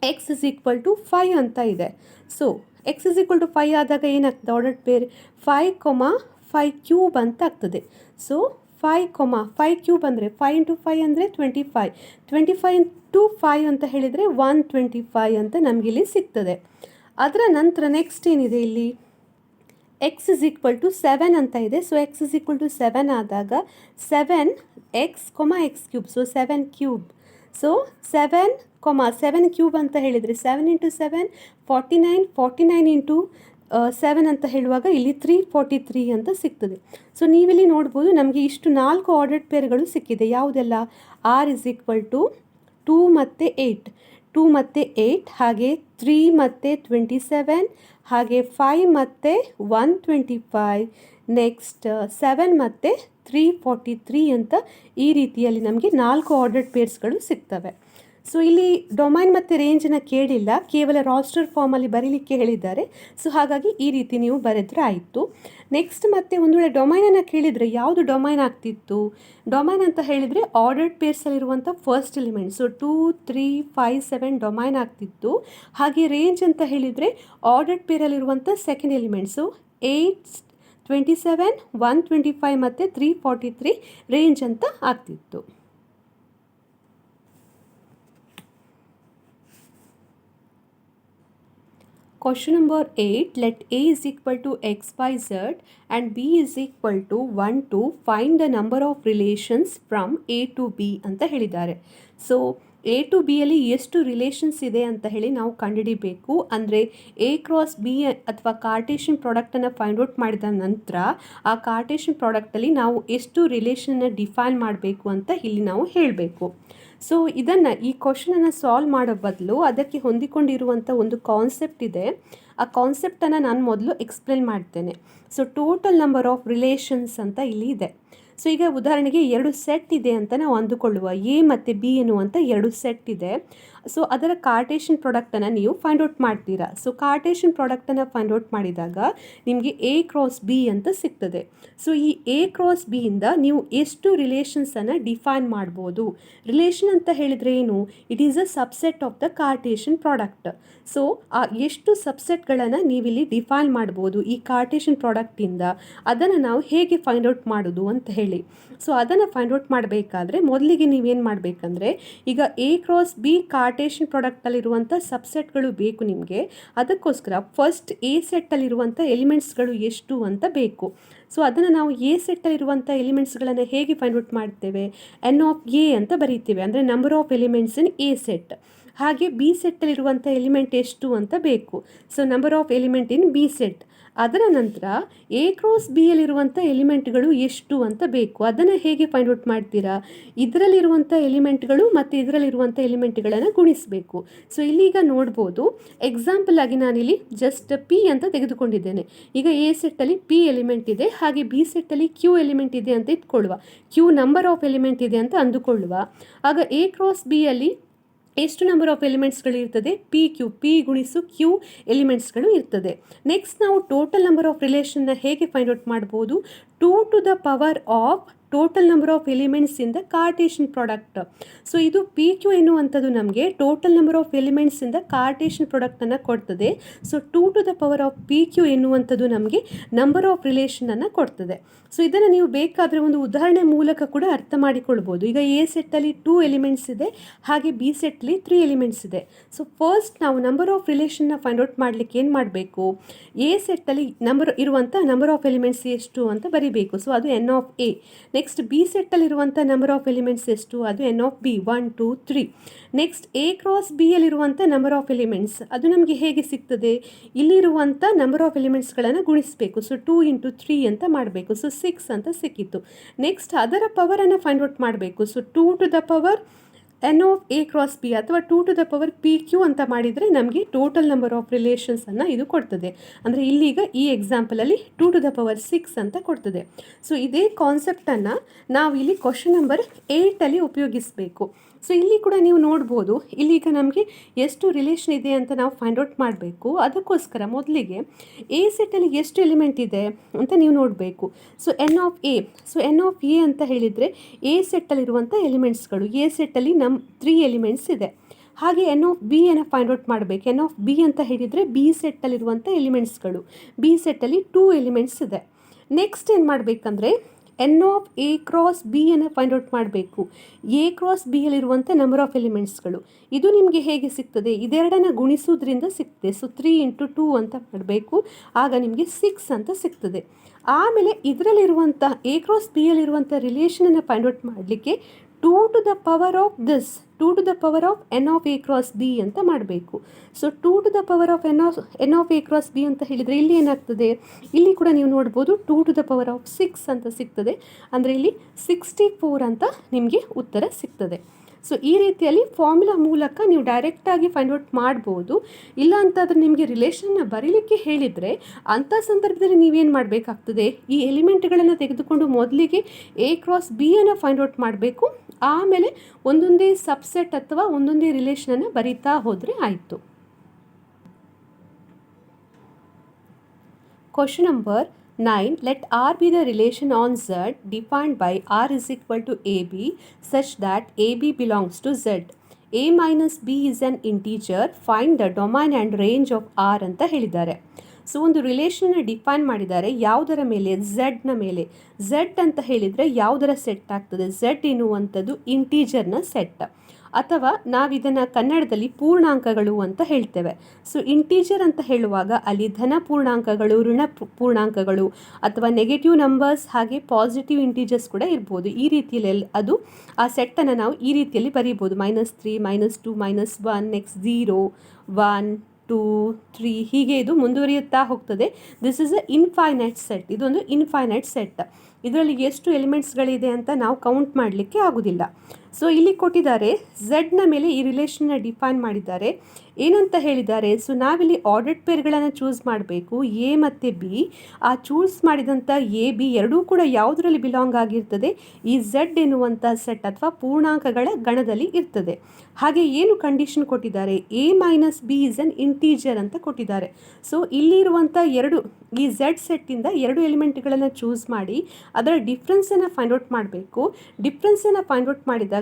ಎಕ್ಸ್ ಇಸ್ ಈಕ್ವಲ್ ಟು 5 ಅಂತ ಇದೆ. So X is equal to 5 ಆದಾಗ ಏನಾಗ್ತದೆ ಆರ್ಡರ್ಡ್ ಪೇರ್ 5, 5 ಕ್ಯೂಬ್ ಅಂತ ಆಗ್ತದೆ. ಸೊ 5, 5 ಕ್ಯೂಬ್ ಅಂದರೆ 5 ಇಂಟು 5 ಅಂದರೆ 25, 25 ಇಂಟು 5 ಅಂತ ಹೇಳಿದರೆ 125 ಅಂತ ನಮಗಿಲ್ಲಿ ಸಿಗ್ತದೆ. ಅದರ ನಂತರ ನೆಕ್ಸ್ಟ್ ಏನಿದೆ ಇಲ್ಲಿ ಎಕ್ಸ್ ಇಸ್ ಈಕ್ವಲ್ ಟು 7 ಅಂತ ಇದೆ. So X is equal to 7 ಆದಾಗ 7 x, x cube, so 7 cube. So 7, 7 cube ಅಂತ ಹೇಳಿದರೆ 7 ಇಂಟು 7 49, 49 ಇಂಟು 7 ಅಂತ ಹೇಳುವಾಗ ಇಲ್ಲಿ 343 ಅಂತ ಸಿಗ್ತದೆ. ಸೊ ನೀವಿಲ್ಲಿ ನೋಡ್ಬೋದು ನಮಗೆ ಇಷ್ಟು 4 ಆರ್ಡರ್ಡ್ ಪೇರ್ಗಳು ಸಿಕ್ಕಿದೆ. ಯಾವುದೆಲ್ಲ, ಆರ್ ಇಸ್ ಈಕ್ವಲ್ ಟು 2 ಮತ್ತು 8, 2 ಮತ್ತು 8, ಹಾಗೆ 3 ಮತ್ತು 27, ಹಾಗೆ 5 ಮತ್ತು 125, ನೆಕ್ಸ್ಟ್ 7 ಮತ್ತು 343 ಅಂತ ಈ ರೀತಿಯಲ್ಲಿ ನಮಗೆ 4 ಆರ್ಡರ್ಡ್ ಪೇರ್ಸ್ಗಳು ಸಿಗ್ತವೆ. ಸೊ ಇಲ್ಲಿ ಡೊಮೈನ್ ಮತ್ತು ರೇಂಜನ್ನು ಕೇಳಿಲ್ಲ, ಕೇವಲ ರಾಸ್ಟರ್ ಫಾರ್ಮಲ್ಲಿ ಬರೀಲಿಕ್ಕೆ ಹೇಳಿದ್ದಾರೆ. ಸೊ ಹಾಗಾಗಿ ಈ ರೀತಿ ನೀವು ಬರೆದ್ರೆ ಆಯಿತು. ನೆಕ್ಸ್ಟ್ ಮತ್ತೆ ಒಂದು ವೇಳೆ ಡೊಮೈನನ್ನು ಕೇಳಿದರೆ ಯಾವುದು ಡೊಮೈನ್ ಆಗ್ತಿತ್ತು, ಡೊಮೈನ್ ಅಂತ ಹೇಳಿದರೆ ಆರ್ಡರ್ಡ್ ಪೇರ್ಸಲ್ಲಿರುವಂಥ ಫಸ್ಟ್ ಎಲಿಮೆಂಟ್. ಸೊ 2, 3, 5, 7 ಡೊಮೈನ್ ಆಗ್ತಿತ್ತು. ಹಾಗೆ ರೇಂಜ್ ಅಂತ ಹೇಳಿದರೆ ಆರ್ಡರ್ಡ್ ಪೇರಲ್ಲಿರುವಂಥ ಸೆಕೆಂಡ್ ಎಲಿಮೆಂಟ್ಸು 8, 27, 125 ಮತ್ತು 343 ರೇಂಜ್ ಅಂತ ಆಗ್ತಿತ್ತು. Question number 8, let A is equal to x, y, z and B is equal to 1 to find the number of relations from A to B ಅಂತ ಹೇಳಿದ್ದಾರೆ. So A to ಬಿಯಲ್ಲಿ ಎಷ್ಟು relations ಇದೆ ಅಂತ ಹೇಳಿ ನಾವು ಕಂಡುಹಿಡಿಬೇಕು. ಅಂದರೆ ಎ ಕ್ರಾಸ್ ಬಿ ಅಥವಾ ಕಾರ್ಟೇಷನ್ ಪ್ರಾಡಕ್ಟನ್ನು ಫೈಂಡ್ ಔಟ್ ಮಾಡಿದ ನಂತರ ಆ ಕಾರ್ಟೇಷನ್ ಪ್ರಾಡಕ್ಟಲ್ಲಿ ನಾವು ಎಷ್ಟು ರಿಲೇಷನ್ನ ಡಿಫೈನ್ ಮಾಡಬೇಕು ಅಂತ ಇಲ್ಲಿ ನಾವು ಹೇಳಬೇಕು. ಸೊ ಈ ಕ್ವಶನನ್ನು ಸಾಲ್ವ್ ಮಾಡೋ ಬದಲು ಅದಕ್ಕೆ ಹೊಂದಿಕೊಂಡಿರುವಂಥ ಒಂದು ಕಾನ್ಸೆಪ್ಟ್ ಇದೆ. ಆ ಕಾನ್ಸೆಪ್ಟನ್ನು ನಾನು ಮೊದಲು ಎಕ್ಸ್ಪ್ಲೇನ್ ಮಾಡ್ತೇನೆ. So total number of relations ಅಂತ ಇಲ್ಲಿ ಇದೆ. ಸೊ ಈಗ ಉದಾಹರಣೆಗೆ 2 ಸೆಟ್ ಇದೆ ಅಂತ ನಾವು ಅಂದುಕೊಳ್ಳುವ, ಎ ಮತ್ತು ಬಿ ಎನ್ನುವಂಥ 2 ಸೆಟ್ ಇದೆ. ಸೊ ಅದರ ಕಾರ್ಟೇಷನ್ ಪ್ರಾಡಕ್ಟನ್ನು ನೀವು ಫೈಂಡ್ ಔಟ್ ಮಾಡ್ತೀರಾ. ಸೊ ಕಾರ್ಟೇಷನ್ ಪ್ರಾಡಕ್ಟನ್ನು ಫೈಂಡ್ ಔಟ್ ಮಾಡಿದಾಗ ನಿಮಗೆ ಎ ಕ್ರಾಸ್ ಬಿ ಅಂತ ಸಿಗ್ತದೆ. ಸೊ ಈ ಎ ಕ್ರಾಸ್ ಬಿಯಿಂದ ನೀವು ಎಷ್ಟು ರಿಲೇಷನ್ಸನ್ನು ಡಿಫೈನ್ ಮಾಡ್ಬೋದು. ರಿಲೇಷನ್ ಅಂತ ಹೇಳಿದರೆ ಏನು, it is a subset of the Cartesian product. So ಆ ಎಷ್ಟು ಸಬ್ಸೆಟ್ಗಳನ್ನು ನೀವಿಲ್ಲಿ ಡಿಫೈನ್ ಮಾಡ್ಬೋದು ಈ ಕಾರ್ಟೇಷನ್ ಪ್ರಾಡಕ್ಟಿಂದ, ಅದನ್ನು ನಾವು ಹೇಗೆ ಫೈಂಡ್ ಔಟ್ ಮಾಡೋದು ಅಂತ ಹೇಳಿ. ಸೊ ಅದನ್ನು ಫೈಂಡ್ ಔಟ್ ಮಾಡಬೇಕಾದ್ರೆ ಮೊದಲಿಗೆ ನೀವೇನು ಮಾಡಬೇಕಂದ್ರೆ, ಈಗ ಎ ಕ್ರಾಸ್ ಬಿ ಕಾರ್ಟೇಷನ್ ಪ್ರಾಡಕ್ಟಲ್ಲಿರುವಂಥ ಸಬ್ಸೆಟ್ಗಳು ಬೇಕು ನಿಮಗೆ. ಅದಕ್ಕೋಸ್ಕರ ಫಸ್ಟ್ ಎ ಸೆಟ್ಟಲ್ಲಿರುವಂಥ ಎಲಿಮೆಂಟ್ಸ್ಗಳು ಎಷ್ಟು ಅಂತ ಬೇಕು. ಸೊ ಅದನ್ನು ನಾವು ಎ ಸೆಟ್ಟಲ್ಲಿರುವಂಥ ಎಲಿಮೆಂಟ್ಸ್ಗಳನ್ನು ಹೇಗೆ ಫೈಂಡ್ ಔಟ್ ಮಾಡ್ತೇವೆ, ಎನ್ ಆಫ್ ಎ ಅಂತ ಬರೀತೇವೆ, ಅಂದರೆ number of elements in a set. ಹಾಗೆ ಬಿ ಸೆಟ್ಟಲ್ಲಿರುವಂಥ ಎಲಿಮೆಂಟ್ ಎಷ್ಟು ಅಂತ ಬೇಕು. So number of element in B set. ಅದರ ನಂತರ ಎ ಕ್ರಾಸ್ ಬಿಯಲ್ಲಿರುವಂಥ ಎಲಿಮೆಂಟ್ಗಳು ಎಷ್ಟು ಅಂತ ಬೇಕು. ಅದನ್ನು ಹೇಗೆ ಫೈಂಡ್ ಔಟ್ ಮಾಡ್ತೀರಾ, ಇದರಲ್ಲಿರುವಂಥ ಎಲಿಮೆಂಟ್ಗಳು ಮತ್ತು ಇದರಲ್ಲಿರುವಂಥ ಎಲಿಮೆಂಟ್ಗಳನ್ನು ಗುಣಿಸಬೇಕು. ಸೊ ಇಲ್ಲೀಗ ನೋಡ್ಬೋದು, ಎಕ್ಸಾಂಪಲ್ ಆಗಿ ನಾನಿಲ್ಲಿ ಜಸ್ಟ್ ಪಿ ಅಂತ ತೆಗೆದುಕೊಂಡಿದ್ದೇನೆ. ಈಗ ಎ ಸೆಟ್ಟಲ್ಲಿ ಪಿ ಎಲಿಮೆಂಟ್ ಇದೆ, ಹಾಗೆ ಬಿ ಸೆಟ್ಟಲ್ಲಿ ಕ್ಯೂ ಎಲಿಮೆಂಟ್ ಇದೆ ಅಂತ ಇಟ್ಕೊಳ್ಳುವ, ಕ್ಯೂ ನಂಬರ್ ಆಫ್ ಎಲಿಮೆಂಟ್ ಇದೆ ಅಂತ ಅಂದುಕೊಳ್ಳುವ. ಆಗ ಎ ಕ್ರಾಸ್ ಬಿಯಲ್ಲಿ ಎಷ್ಟು ನಂಬರ್ ಆಫ್ ಎಲಿಮೆಂಟ್ಸ್ಗಳು ಇರ್ತದೆ, ಪಿ ಕ್ಯೂ, ಪಿ ಗುಣಿಸು ಕ್ಯೂ ಎಲಿಮೆಂಟ್ಸ್ಗಳು ಇರ್ತದೆ. ನೆಕ್ಸ್ಟ್ ನಾವು ಟೋಟಲ್ ನಂಬರ್ ಆಫ್ ರಿಲೇಷನ್ನ ಹೇಗೆ ಫೈಂಡ್ ಔಟ್ ಮಾಡ್ಬೋದು, 2 to the power of total number of elements in the Cartesian product. So ಇದು ಪಿ ಕ್ಯೂ ಎನ್ನುವಂಥದ್ದು ನಮಗೆ total number of elements in the Cartesian ಪ್ರಾಡಕ್ಟನ್ನು ಕೊಡ್ತದೆ. So 2 to the power of P Q ಎನ್ನುವಂಥದ್ದು ನಮಗೆ number of ರಿಲೇಷನನ್ನು ಕೊಡ್ತದೆ. So ಇದನ್ನು ನೀವು ಬೇಕಾದರೆ ಒಂದು ಉದಾಹರಣೆ ಮೂಲಕ ಕೂಡ ಅರ್ಥ ಮಾಡಿಕೊಳ್ಬೋದು. ಈಗ ಎ ಸೆಟ್ಟಲ್ಲಿ 2 ಎಲಿಮೆಂಟ್ಸ್ ಇದೆ, ಹಾಗೆ ಬಿ ಸೆಟ್ಟಲ್ಲಿ 3 ಎಲಿಮೆಂಟ್ಸ್ ಇದೆ. ಸೊ ಫಸ್ಟ್ ನಾವು ನಂಬರ್ ಆಫ್ ರಿಲೇಷನ್ನ ಫೈಂಡ್ ಔಟ್ ಮಾಡಲಿಕ್ಕೆ ಏನು ಮಾಡಬೇಕು, ಎ ಸೆಟ್ಟಲ್ಲಿ ನಂಬರ್ ಆಫ್ ಎಲಿಮೆಂಟ್ಸ್ ಎಷ್ಟು ಅಂತ ಬರೀಬೇಕು. ಸೊ ಅದು N of A. Next B ಸೆಟ್ಟಲ್ಲಿರುವಂಥ ನಂಬರ್ ಆಫ್ ಎಲಿಮೆಂಟ್ಸ್ ಎಷ್ಟು, ಅದು N of B 1 2 3. Next A cross B ಯಲ್ಲಿರುವಂಥ ನಂಬರ್ ಆಫ್ ಎಲಿಮೆಂಟ್ಸ್ ಅದು ನಮಗೆ ಹೇಗೆ ಸಿಗ್ತದೆ, ಇಲ್ಲಿರುವಂಥ ನಂಬರ್ ಆಫ್ ಎಲಿಮೆಂಟ್ಸ್ಗಳನ್ನು ಗುಣಿಸಬೇಕು. ಸೊ 2 × 3 ಅಂತ ಮಾಡಬೇಕು. ಸೊ 6 ಅಂತ ಸಿಕ್ಕಿತ್ತು. ನೆಕ್ಸ್ಟ್ ಅದರ ಪವರನ್ನು ಫೈಂಡ್ ಔಟ್ ಮಾಡಬೇಕು. So 2 to the power N of A cross B ಅಥವಾ 2 to the power P Q ಅಂತ ಮಾಡಿದರೆ ನಮಗೆ ಟೋಟಲ್ ನಂಬರ್ ಆಫ್ ರಿಲೇಷನ್ಸನ್ನು ಇದು ಕೊಡ್ತದೆ. ಅಂದರೆ ಇಲ್ಲೀಗ ಈ ಎಕ್ಸಾಂಪಲಲ್ಲಿ 2 ಟು ದ ಪವರ್ 6 ಅಂತ ಕೊಡ್ತದೆ. ಸೊ ಇದೇ ಕಾನ್ಸೆಪ್ಟನ್ನು ನಾವು ಇಲ್ಲಿ ಕ್ವಶನ್ ನಂಬರ್ 8ಅಲ್ಲಿ ಉಪಯೋಗಿಸಬೇಕು. ಸೊ ಇಲ್ಲಿ ಕೂಡ ನೀವು ನೋಡ್ಬೋದು, ಇಲ್ಲೀಗ ನಮಗೆ ಎಷ್ಟು ರಿಲೇಷನ್ ಇದೆ ಅಂತ ನಾವು ಫೈಂಡ್ ಔಟ್ ಮಾಡಬೇಕು. ಅದಕ್ಕೋಸ್ಕರ ಮೊದಲಿಗೆ ಎ ಸೆಟ್ಟಲ್ಲಿ ಎಷ್ಟು ಎಲಿಮೆಂಟ್ ಇದೆ ಅಂತ ನೀವು ನೋಡಬೇಕು. So N of A, so N of A ಅಂತ ಹೇಳಿದರೆ ಎ ಸೆಟ್ಟಲ್ಲಿರುವಂಥ ಎಲಿಮೆಂಟ್ಸ್ಗಳು, ಎ ಸೆಟ್ಟಲ್ಲಿ 3 ಎಲಿಮೆಂಟ್ಸ್ ಇದೆ. ಹಾಗೆ ಎನ್ ಆಫ್ ಬಿ ಅನ್ನು ಫೈಂಡ್ ಔಟ್ ಮಾಡಬೇಕು. ಎನ್ ಆಫ್ ಬಿ ಅಂತ ಹೇಳಿದರೆ ಬಿ ಸೆಟ್ಟಲ್ಲಿರುವಂಥ ಎಲಿಮೆಂಟ್ಸ್ಗಳು, ಬಿ ಸೆಟ್ಟಲ್ಲಿ 2 ಎಲಿಮೆಂಟ್ಸ್ ಇದೆ. ನೆಕ್ಸ್ಟ್ ಏನು ಮಾಡಬೇಕಂದ್ರೆ N of A cross B ಅನ್ನು ಫೈಂಡ್ ಔಟ್ ಮಾಡಬೇಕು. ಎ ಕ್ರಾಸ್ ಬಿ ಯಲ್ಲಿರುವಂಥ ನಂಬರ್ ಆಫ್ ಎಲಿಮೆಂಟ್ಸ್ಗಳು ಇದು ನಿಮಗೆ ಹೇಗೆ ಸಿಗ್ತದೆ, ಇದೆರಡನ್ನು ಗುಣಿಸೋದ್ರಿಂದ ಸಿಗ್ತದೆ. ಸೊ 3 × 2 ಅಂತ ಮಾಡಬೇಕು, ಆಗ ನಿಮಗೆ 6 ಅಂತ ಸಿಗ್ತದೆ. ಆಮೇಲೆ ಇದರಲ್ಲಿರುವಂಥ ಎ ಕ್ರಾಸ್ ಬಿ ಯಲ್ಲಿರುವಂಥ ರಿಲೇಷನನ್ನು ಫೈಂಡ್ ಔಟ್ ಮಾಡಲಿಕ್ಕೆ 2 to the power of this, 2 to the power of N of A cross B ಅಂತ ಮಾಡಬೇಕು. So 2 to the power of N of A cross B ಅಂತ ಹೇಳಿದರೆ ಇಲ್ಲಿ ಏನಾಗ್ತದೆ, ಇಲ್ಲಿ ಕೂಡ ನೀವು ನೋಡ್ಬೋದು 2 ಟು ದ ಪವರ್ ಆಫ್ 6 ಅಂತ ಸಿಗ್ತದೆ. ಅಂದರೆ ಇಲ್ಲಿ 64 ಅಂತ ನಿಮಗೆ ಉತ್ತರ ಸಿಗ್ತದೆ. ಸೊ ಈ ರೀತಿಯಲ್ಲಿ ಫಾರ್ಮುಲಾ ಮೂಲಕ ನೀವು ಡೈರೆಕ್ಟಾಗಿ ಫೈಂಡ್ ಔಟ್ ಮಾಡ್ಬೋದು. ಇಲ್ಲ ಅಂತಾದರೆ ನಿಮಗೆ ರಿಲೇಷನ್ನ ಬರೀಲಿಕ್ಕೆ ಹೇಳಿದರೆ ಅಂಥ ಸಂದರ್ಭದಲ್ಲಿ ನೀವೇನು ಮಾಡಬೇಕಾಗ್ತದೆ, ಈ ಎಲಿಮೆಂಟ್ಗಳನ್ನು ತೆಗೆದುಕೊಂಡು ಮೊದಲಿಗೆ ಎ ಕ್ರಾಸ್ ಬಿ ಅನ್ನು ಫೈಂಡ್ ಔಟ್ ಮಾಡಬೇಕು. ಆಮೇಲೆ ಒಂದೊಂದೇ ಸಬ್ಸೆಟ್ ಅಥವಾ ಒಂದೊಂದೇ ರಿಲೇಷನನ್ನು ಬರೀತಾ ಹೋದರೆ ಆಯಿತು. Question number 9. Let R be the relation on Z defined by R is equal to AB such that AB belongs to Z. A minus B is an integer. Find the domain and range of R ಅಂತ ಹೇಳಿದ್ದಾರೆ. So ಒಂದು ರಿಲೇಷನ್ನ define ಮಾಡಿದ್ದಾರೆ. ಯಾವುದರ ಮೇಲೆ, ಝೆಡ್ನ ಮೇಲೆ. Z ಅಂತ ಹೇಳಿದರೆ ಯಾವುದರ ಸೆಟ್ ಆಗ್ತದೆ, ಝೆಡ್ ಎನ್ನುವಂಥದ್ದು ಇಂಟೀಜರ್ನ ಸೆಟ್, ಅಥವಾ ನಾವಿದನ್ನು ಕನ್ನಡದಲ್ಲಿ ಪೂರ್ಣಾಂಕಗಳು ಅಂತ ಹೇಳ್ತೇವೆ. ಸೊ ಇಂಟೀಜರ್ ಅಂತ ಹೇಳುವಾಗ ಅಲ್ಲಿ ಧನ ಪೂರ್ಣಾಂಕಗಳು, ಋಣ ಪೂರ್ಣಾಂಕಗಳು ಅಥವಾ ನೆಗೆಟಿವ್ ನಂಬರ್ಸ್ ಹಾಗೆ ಪಾಸಿಟಿವ್ ಇಂಟೀಜರ್ಸ್ ಕೂಡ ಇರ್ಬೋದು. ಈ ರೀತಿಯಲ್ಲಿ ಅದು ಆ ಸೆಟ್ಟನ್ನು ನಾವು ಈ ರೀತಿಯಲ್ಲಿ ಬರೀಬೋದು. -3, -2, -1, ನೆಕ್ಸ್ಟ್ 0, 1, 2, 3 ಹೀಗೆ ಇದು ಮುಂದುವರಿಯುತ್ತಾ ಹೋಗ್ತದೆ. This is a infinite set. ಇದೊಂದು ಇನ್ಫೈನೈಟ್ ಸೆಟ್. ಇದರಲ್ಲಿ ಎಷ್ಟು ಎಲಿಮೆಂಟ್ಸ್ಗಳಿದೆ ಅಂತ ನಾವು ಕೌಂಟ್ ಮಾಡಲಿಕ್ಕೆ ಆಗೋದಿಲ್ಲ. ಸೊ ಇಲ್ಲಿ ಕೊಟ್ಟಿದ್ದಾರೆ, ಝೆಡ್ನ ಮೇಲೆ ಈ ರಿಲೇಷನ್ನ ಡಿಫೈನ್ ಮಾಡಿದ್ದಾರೆ. ಏನಂತ ಹೇಳಿದ್ದಾರೆ, ಸೊ ನಾವಿಲ್ಲಿ ಆರ್ಡರ್ಡ್ ಪೇರ್ಗಳನ್ನು ಚೂಸ್ ಮಾಡಬೇಕು, ಎ ಮತ್ತು ಬಿ. ಆ ಚೂಸ್ ಮಾಡಿದಂಥ ಎ ಬಿ ಎರಡೂ ಕೂಡ ಯಾವುದರಲ್ಲಿ ಬಿಲಾಂಗ್ ಆಗಿರ್ತದೆ, ಈ ಝೆಡ್ ಎನ್ನುವಂಥ ಸೆಟ್ ಅಥವಾ ಪೂರ್ಣಾಂಕಗಳ ಗಣದಲ್ಲಿ ಇರ್ತದೆ. ಹಾಗೆ ಏನು ಕಂಡೀಷನ್ ಕೊಟ್ಟಿದ್ದಾರೆ, A minus B is an integer ಅಂತ ಕೊಟ್ಟಿದ್ದಾರೆ. ಸೊ ಇಲ್ಲಿರುವಂಥ ಈ ಝೆಡ್ ಸೆಟ್ಟಿಂದ 2 ಎಲಿಮೆಂಟ್ಗಳನ್ನು ಚೂಸ್ ಮಾಡಿ ಅದರ ಡಿಫ್ರೆನ್ಸನ್ನು ಫೈಂಡ್ ಔಟ್ ಮಾಡಬೇಕು. ಡಿಫ್ರೆನ್ಸನ್ನು ಫೈಂಡ್ ಔಟ್ ಮಾಡಿದಾಗ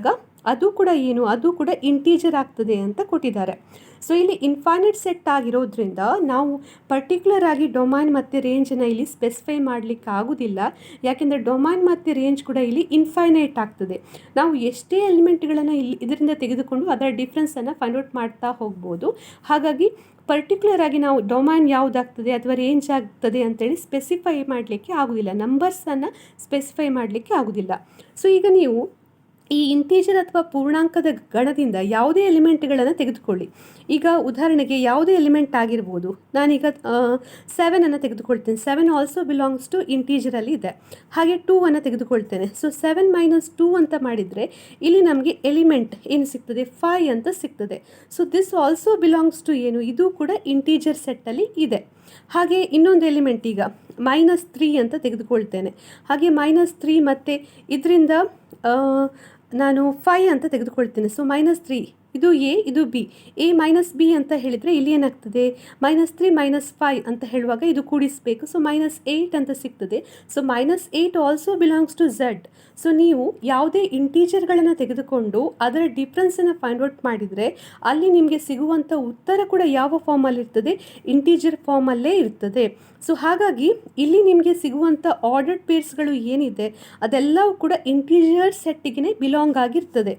ಅದು ಕೂಡ ಇಂಟೀಜರ್ ಆಗ್ತದೆ ಅಂತ ಕೊಟ್ಟಿದ್ದಾರೆ. ಸೊ ಇಲ್ಲಿ ಇನ್ಫೈನೈಟ್ ಸೆಟ್ ಆಗಿರೋದ್ರಿಂದ ನಾವು ಪರ್ಟಿಕ್ಯುಲರ್ ಆಗಿ ಡೊಮೈನ್ ಮತ್ತು ರೇಂಜನ್ನು ಇಲ್ಲಿ ಸ್ಪೆಸಿಫೈ ಮಾಡಲಿಕ್ಕೆ ಆಗೋದಿಲ್ಲ. ಯಾಕೆಂದರೆ ಡೊಮೈನ್ ಮತ್ತು ರೇಂಜ್ ಕೂಡ ಇಲ್ಲಿ ಇನ್ಫೈನೈಟ್ ಆಗ್ತದೆ. ನಾವು ಎಷ್ಟೇ ಎಲಿಮೆಂಟ್ಗಳನ್ನು ಇದರಿಂದ ತೆಗೆದುಕೊಂಡು ಅದರ ಡಿಫ್ರೆನ್ಸನ್ನು ಫೈಂಡ್ ಔಟ್ ಮಾಡ್ತಾ ಹೋಗ್ಬೋದು. ಹಾಗಾಗಿ ಪರ್ಟಿಕ್ಯುಲರ್ ಆಗಿ ನಾವು ಡೊಮೈನ್ ಯಾವುದಾಗ್ತದೆ ಅಥವಾ ರೇಂಜ್ ಆಗ್ತದೆ ಅಂತೇಳಿ ಸ್ಪೆಸಿಫೈ ಮಾಡಲಿಕ್ಕೆ ಆಗೋದಿಲ್ಲ, ನಂಬರ್ಸನ್ನು ಸ್ಪೆಸಿಫೈ ಮಾಡಲಿಕ್ಕೆ ಆಗೋದಿಲ್ಲ. ಸೊ ಈಗ ನೀವು ಈ ಇಂಟೀಜರ್ ಅಥವಾ ಪೂರ್ಣಾಂಕದ ಗಣದಿಂದ ಯಾವುದೇ ಎಲಿಮೆಂಟ್ಗಳನ್ನು ತೆಗೆದುಕೊಳ್ಳಿ. ಈಗ ಉದಾಹರಣೆಗೆ ಯಾವುದೇ ಎಲಿಮೆಂಟ್ ಆಗಿರ್ಬೋದು. ನಾನೀಗ 7 ತೆಗೆದುಕೊಳ್ತೇನೆ. 7 ಆಲ್ಸೋ ಬಿಲಾಂಗ್ಸ್ ಟು ಇಂಟೀಜರಲ್ಲಿ ಇದೆ. ಹಾಗೆ 2 ತೆಗೆದುಕೊಳ್ತೇನೆ. ಸೊ 7 - 2 ಅಂತ ಮಾಡಿದರೆ ಇಲ್ಲಿ ನಮಗೆ ಎಲಿಮೆಂಟ್ ಏನು ಸಿಗ್ತದೆ, 5 ಅಂತ ಸಿಗ್ತದೆ. So this also belongs to ಏನು, ಇದು ಕೂಡ ಇಂಟೀಜರ್ ಸೆಟ್ಟಲ್ಲಿ ಇದೆ. ಹಾಗೆ ಇನ್ನೊಂದು ಎಲಿಮೆಂಟ್ ಈಗ -3 ಅಂತ ತೆಗೆದುಕೊಳ್ತೇನೆ. ಹಾಗೆ -3 ಮತ್ತು ಇದರಿಂದ ನಾನು 5 ಅಂತ ತೆಗೆದುಕೊಳ್ತೇನೆ. ಸೊ -3 ಇದು ಎ, ಇದು ಬಿ. ಎ ಮೈನಸ್ ಬಿ ಅಂತ ಹೇಳಿದರೆ ಇಲ್ಲಿ ಏನಾಗ್ತದೆ, -3 - 5 ಅಂತ ಹೇಳುವಾಗ ಇದು ಕೂಡಿಸಬೇಕು. ಸೊ -8 ಅಂತ ಸಿಗ್ತದೆ. So -8 also belongs to Z. So ನೀವು ಯಾವುದೇ ಇಂಟೀಜರ್ಗಳನ್ನು ತೆಗೆದುಕೊಂಡು ಅದರ ಡಿಫ್ರೆನ್ಸನ್ನು ಫೈಂಡ್ ಔಟ್ ಮಾಡಿದರೆ ಅಲ್ಲಿ ನಿಮಗೆ ಸಿಗುವಂಥ ಉತ್ತರ ಕೂಡ ಯಾವ ಫಾರ್ಮಲ್ಲಿರ್ತದೆ, ಇಂಟೀಜರ್ ಫಾರ್ಮಲ್ಲೇ ಇರ್ತದೆ. ಸೊ ಹಾಗಾಗಿ ಇಲ್ಲಿ ನಿಮಗೆ ಸಿಗುವಂಥ ಆರ್ಡರ್ಡ್ ಪೇರ್ಸ್ಗಳು ಏನಿದೆ ಅದೆಲ್ಲವೂ ಕೂಡ ಇಂಟೀಜರ್ ಸೆಟ್ಟಿಗೆ ಬಿಲಾಂಗ್ ಆಗಿರ್ತದೆ.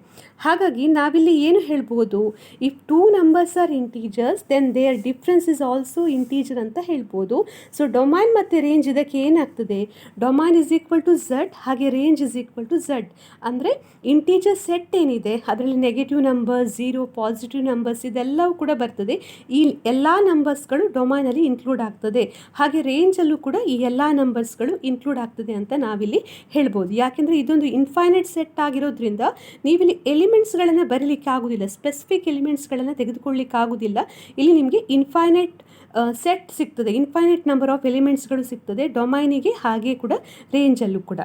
ಹಾಗಾಗಿ ನಾವಿಲ್ಲಿ ಏನು ಹೇಳ್ಬೋದು. If 2 numbers are integers then their difference is also integer ಅಂತ ಹೇಳ್ಬೋದು. ಸೊ ಡೊಮೈನ್ ಮತ್ತು ರೇಂಜ್ ಇದಕ್ಕೆ ಏನಾಗ್ತದೆ, domain is equal to Z ಹಾಗೆ range is equal to Z. ಅಂದರೆ ಇಂಟೀಜರ್ ಸೆಟ್ ಏನಿದೆ ಅದರಲ್ಲಿ ನೆಗೆಟಿವ್ ನಂಬರ್ಸ್, 0, ಪಾಸಿಟಿವ್ ನಂಬರ್ಸ್ ಇದೆಲ್ಲವೂ ಕೂಡ ಬರ್ತದೆ. ಈ ಎಲ್ಲ ನಂಬರ್ಸ್ಗಳು ಡೊಮೈನಲ್ಲಿ ಇನ್ಕ್ಲೂಡ್ ಆಗ್ತದೆ. ಹಾಗೆ ರೇಂಜಲ್ಲೂ ಕೂಡ ಈ ಎಲ್ಲ ನಂಬರ್ಸ್ಗಳು ಇನ್ಕ್ಲೂಡ್ ಆಗ್ತದೆ ಅಂತ ನಾವಿಲ್ಲಿ ಹೇಳ್ಬೋದು. ಯಾಕೆಂದರೆ ಇದೊಂದು ಇನ್ಫೈನೈಟ್ ಸೆಟ್ ಆಗಿರೋದ್ರಿಂದ ನೀವಿಲ್ಲಿ ಎಲಿಮೆಂಟ್ಸ್ಗಳನ್ನು ಬರೀಲಿಕ್ಕೆ ಆಗೋದಿಲ್ಲ, ಸ್ಪೆಸಿಫಿಕ್ ಎಲಿಮೆಂಟ್ಸ್ಗಳನ್ನು ತೆಗೆದುಕೊಳ್ಳಿಕ್ಕೆ ಆಗೋದಿಲ್ಲ. ಇಲ್ಲಿ ನಿಮಗೆ ಇನ್ಫೈನೈಟ್ ಸೆಟ್ ಸಿಗ್ತದೆ, ಇನ್ಫೈನೈಟ್ ನಂಬರ್ ಆಫ್ ಎಲಿಮೆಂಟ್ಸ್ಗಳು ಸಿಗ್ತದೆ ಡೊಮೈನಿಗೆ ಹಾಗೆ ಕೂಡ ರೇಂಜಲ್ಲೂ ಕೂಡ.